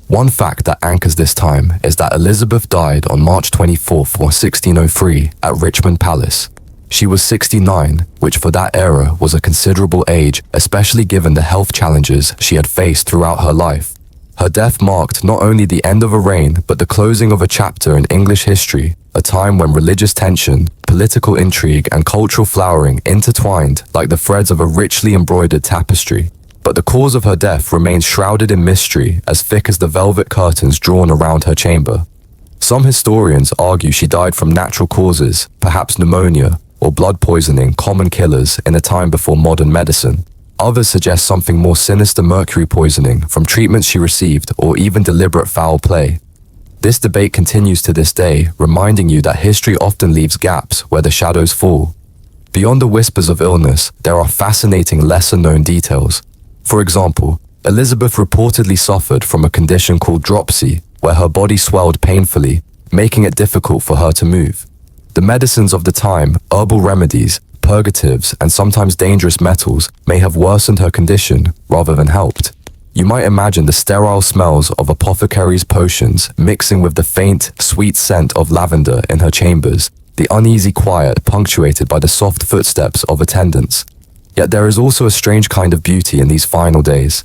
One fact that anchors this time is that Elizabeth died on March 24, 1603 at Richmond Palace. She was 69, which for that era was a considerable age, especially given the health challenges she had faced throughout her life. Her death marked not only the end of a reign, but the closing of a chapter in English history, a time when religious tension, political intrigue, and cultural flowering intertwined like the threads of a richly embroidered tapestry. But the cause of her death remains shrouded in mystery, as thick as the velvet curtains drawn around her chamber. Some historians argue she died from natural causes, perhaps pneumonia or blood poisoning, common killers in a time before modern medicine. Others suggest something more sinister, mercury poisoning from treatments she received, or even deliberate foul play. This debate continues to this day, reminding you that history often leaves gaps where the shadows fall. Beyond the whispers of illness, there are fascinating lesser-known details. For example, Elizabeth reportedly suffered from a condition called dropsy, where her body swelled painfully, making it difficult for her to move. The medicines of the time, herbal remedies, purgatives, and sometimes dangerous metals may have worsened her condition rather than helped. You might imagine the sterile smells of apothecaries' potions mixing with the faint, sweet scent of lavender in her chambers, the uneasy quiet punctuated by the soft footsteps of attendants. Yet there is also a strange kind of beauty in these final days.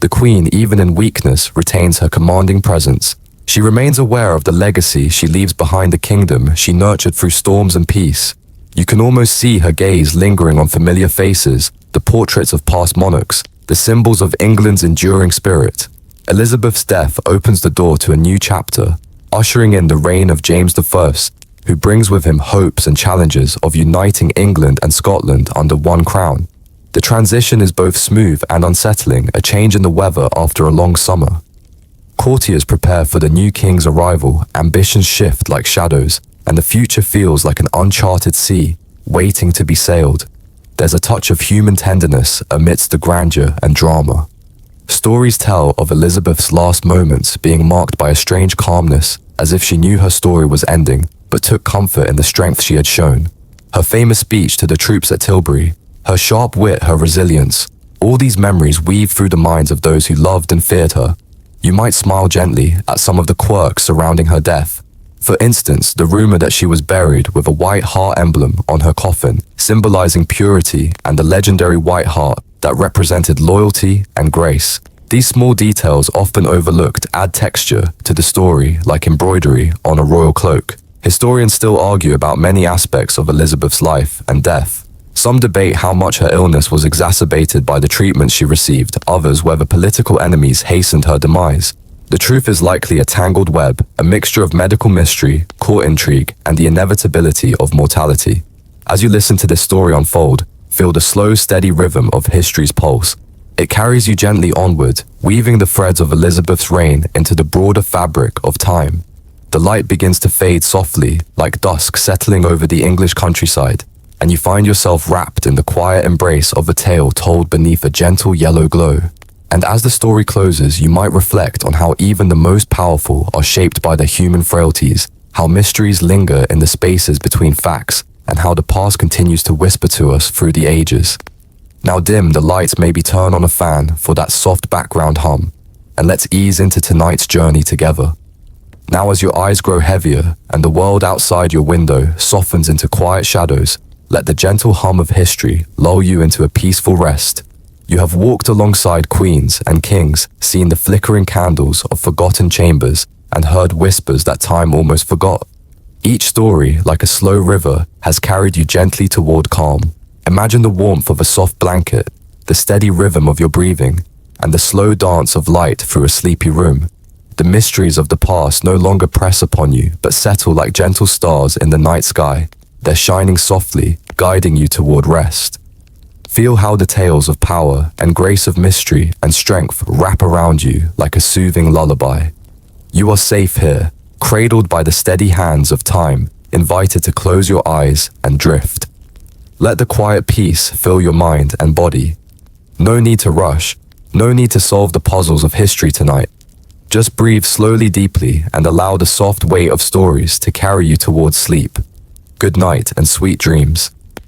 The Queen, even in weakness, retains her commanding presence. She remains aware of the legacy she leaves behind, the kingdom she nurtured through storms and peace. You can almost see her gaze lingering on familiar faces, the portraits of past monarchs, the symbols of England's enduring spirit. Elizabeth's death opens the door to a new chapter, ushering in the reign of James I, who brings with him hopes and challenges of uniting England and Scotland under one crown. The transition is both smooth and unsettling, a change in the weather after a long summer. Courtiers prepare for the new king's arrival, ambitions shift like shadows, and the future feels like an uncharted sea, waiting to be sailed. There's a touch of human tenderness amidst the grandeur and drama. Stories tell of Elizabeth's last moments being marked by a strange calmness, as if she knew her story was ending, but took comfort in the strength she had shown. Her famous speech to the troops at Tilbury, her sharp wit, her resilience, all these memories weave through the minds of those who loved and feared her. You might smile gently at some of the quirks surrounding her death. For instance, the rumor that she was buried with a white heart emblem on her coffin, symbolizing purity, and the legendary white heart that represented loyalty and grace. These small details, often overlooked, add texture to the story like embroidery on a royal cloak. Historians still argue about many aspects of Elizabeth's life and death. Some debate how much her illness was exacerbated by the treatment she received, others whether political enemies hastened her demise. The truth is likely a tangled web, a mixture of medical mystery, court intrigue, and the inevitability of mortality. As you listen to this story unfold, feel the slow, steady rhythm of history's pulse. It carries you gently onward, weaving the threads of Elizabeth's reign into the broader fabric of time. The light begins to fade softly, like dusk settling over the English countryside, and you find yourself wrapped in the quiet embrace of a tale told beneath a gentle yellow glow. And as the story closes, you might reflect on how even the most powerful are shaped by their human frailties, how mysteries linger in the spaces between facts, and how the past continues to whisper to us through the ages. Now dim the lights, maybe turn on a fan for that soft background hum, and let's ease into tonight's journey together. Now as your eyes grow heavier and the world outside your window softens into quiet shadows, let the gentle hum of history lull you into a peaceful rest. You have walked alongside queens and kings, seen the flickering candles of forgotten chambers, and heard whispers that time almost forgot. Each story, like a slow river, has carried you gently toward calm. Imagine the warmth of a soft blanket, the steady rhythm of your breathing, and the slow dance of light through a sleepy room. The mysteries of the past no longer press upon you, but settle like gentle stars in the night sky. They're shining softly, guiding you toward rest. Feel how the tales of power and grace of mystery and strength wrap around you like a soothing lullaby. You are safe here, cradled by the steady hands of time, invited to close your eyes and drift. Let the quiet peace fill your mind and body. No need to rush, no need to solve the puzzles of history tonight. Just breathe slowly, deeply, and allow the soft weight of stories to carry you towards sleep. Good night and sweet dreams.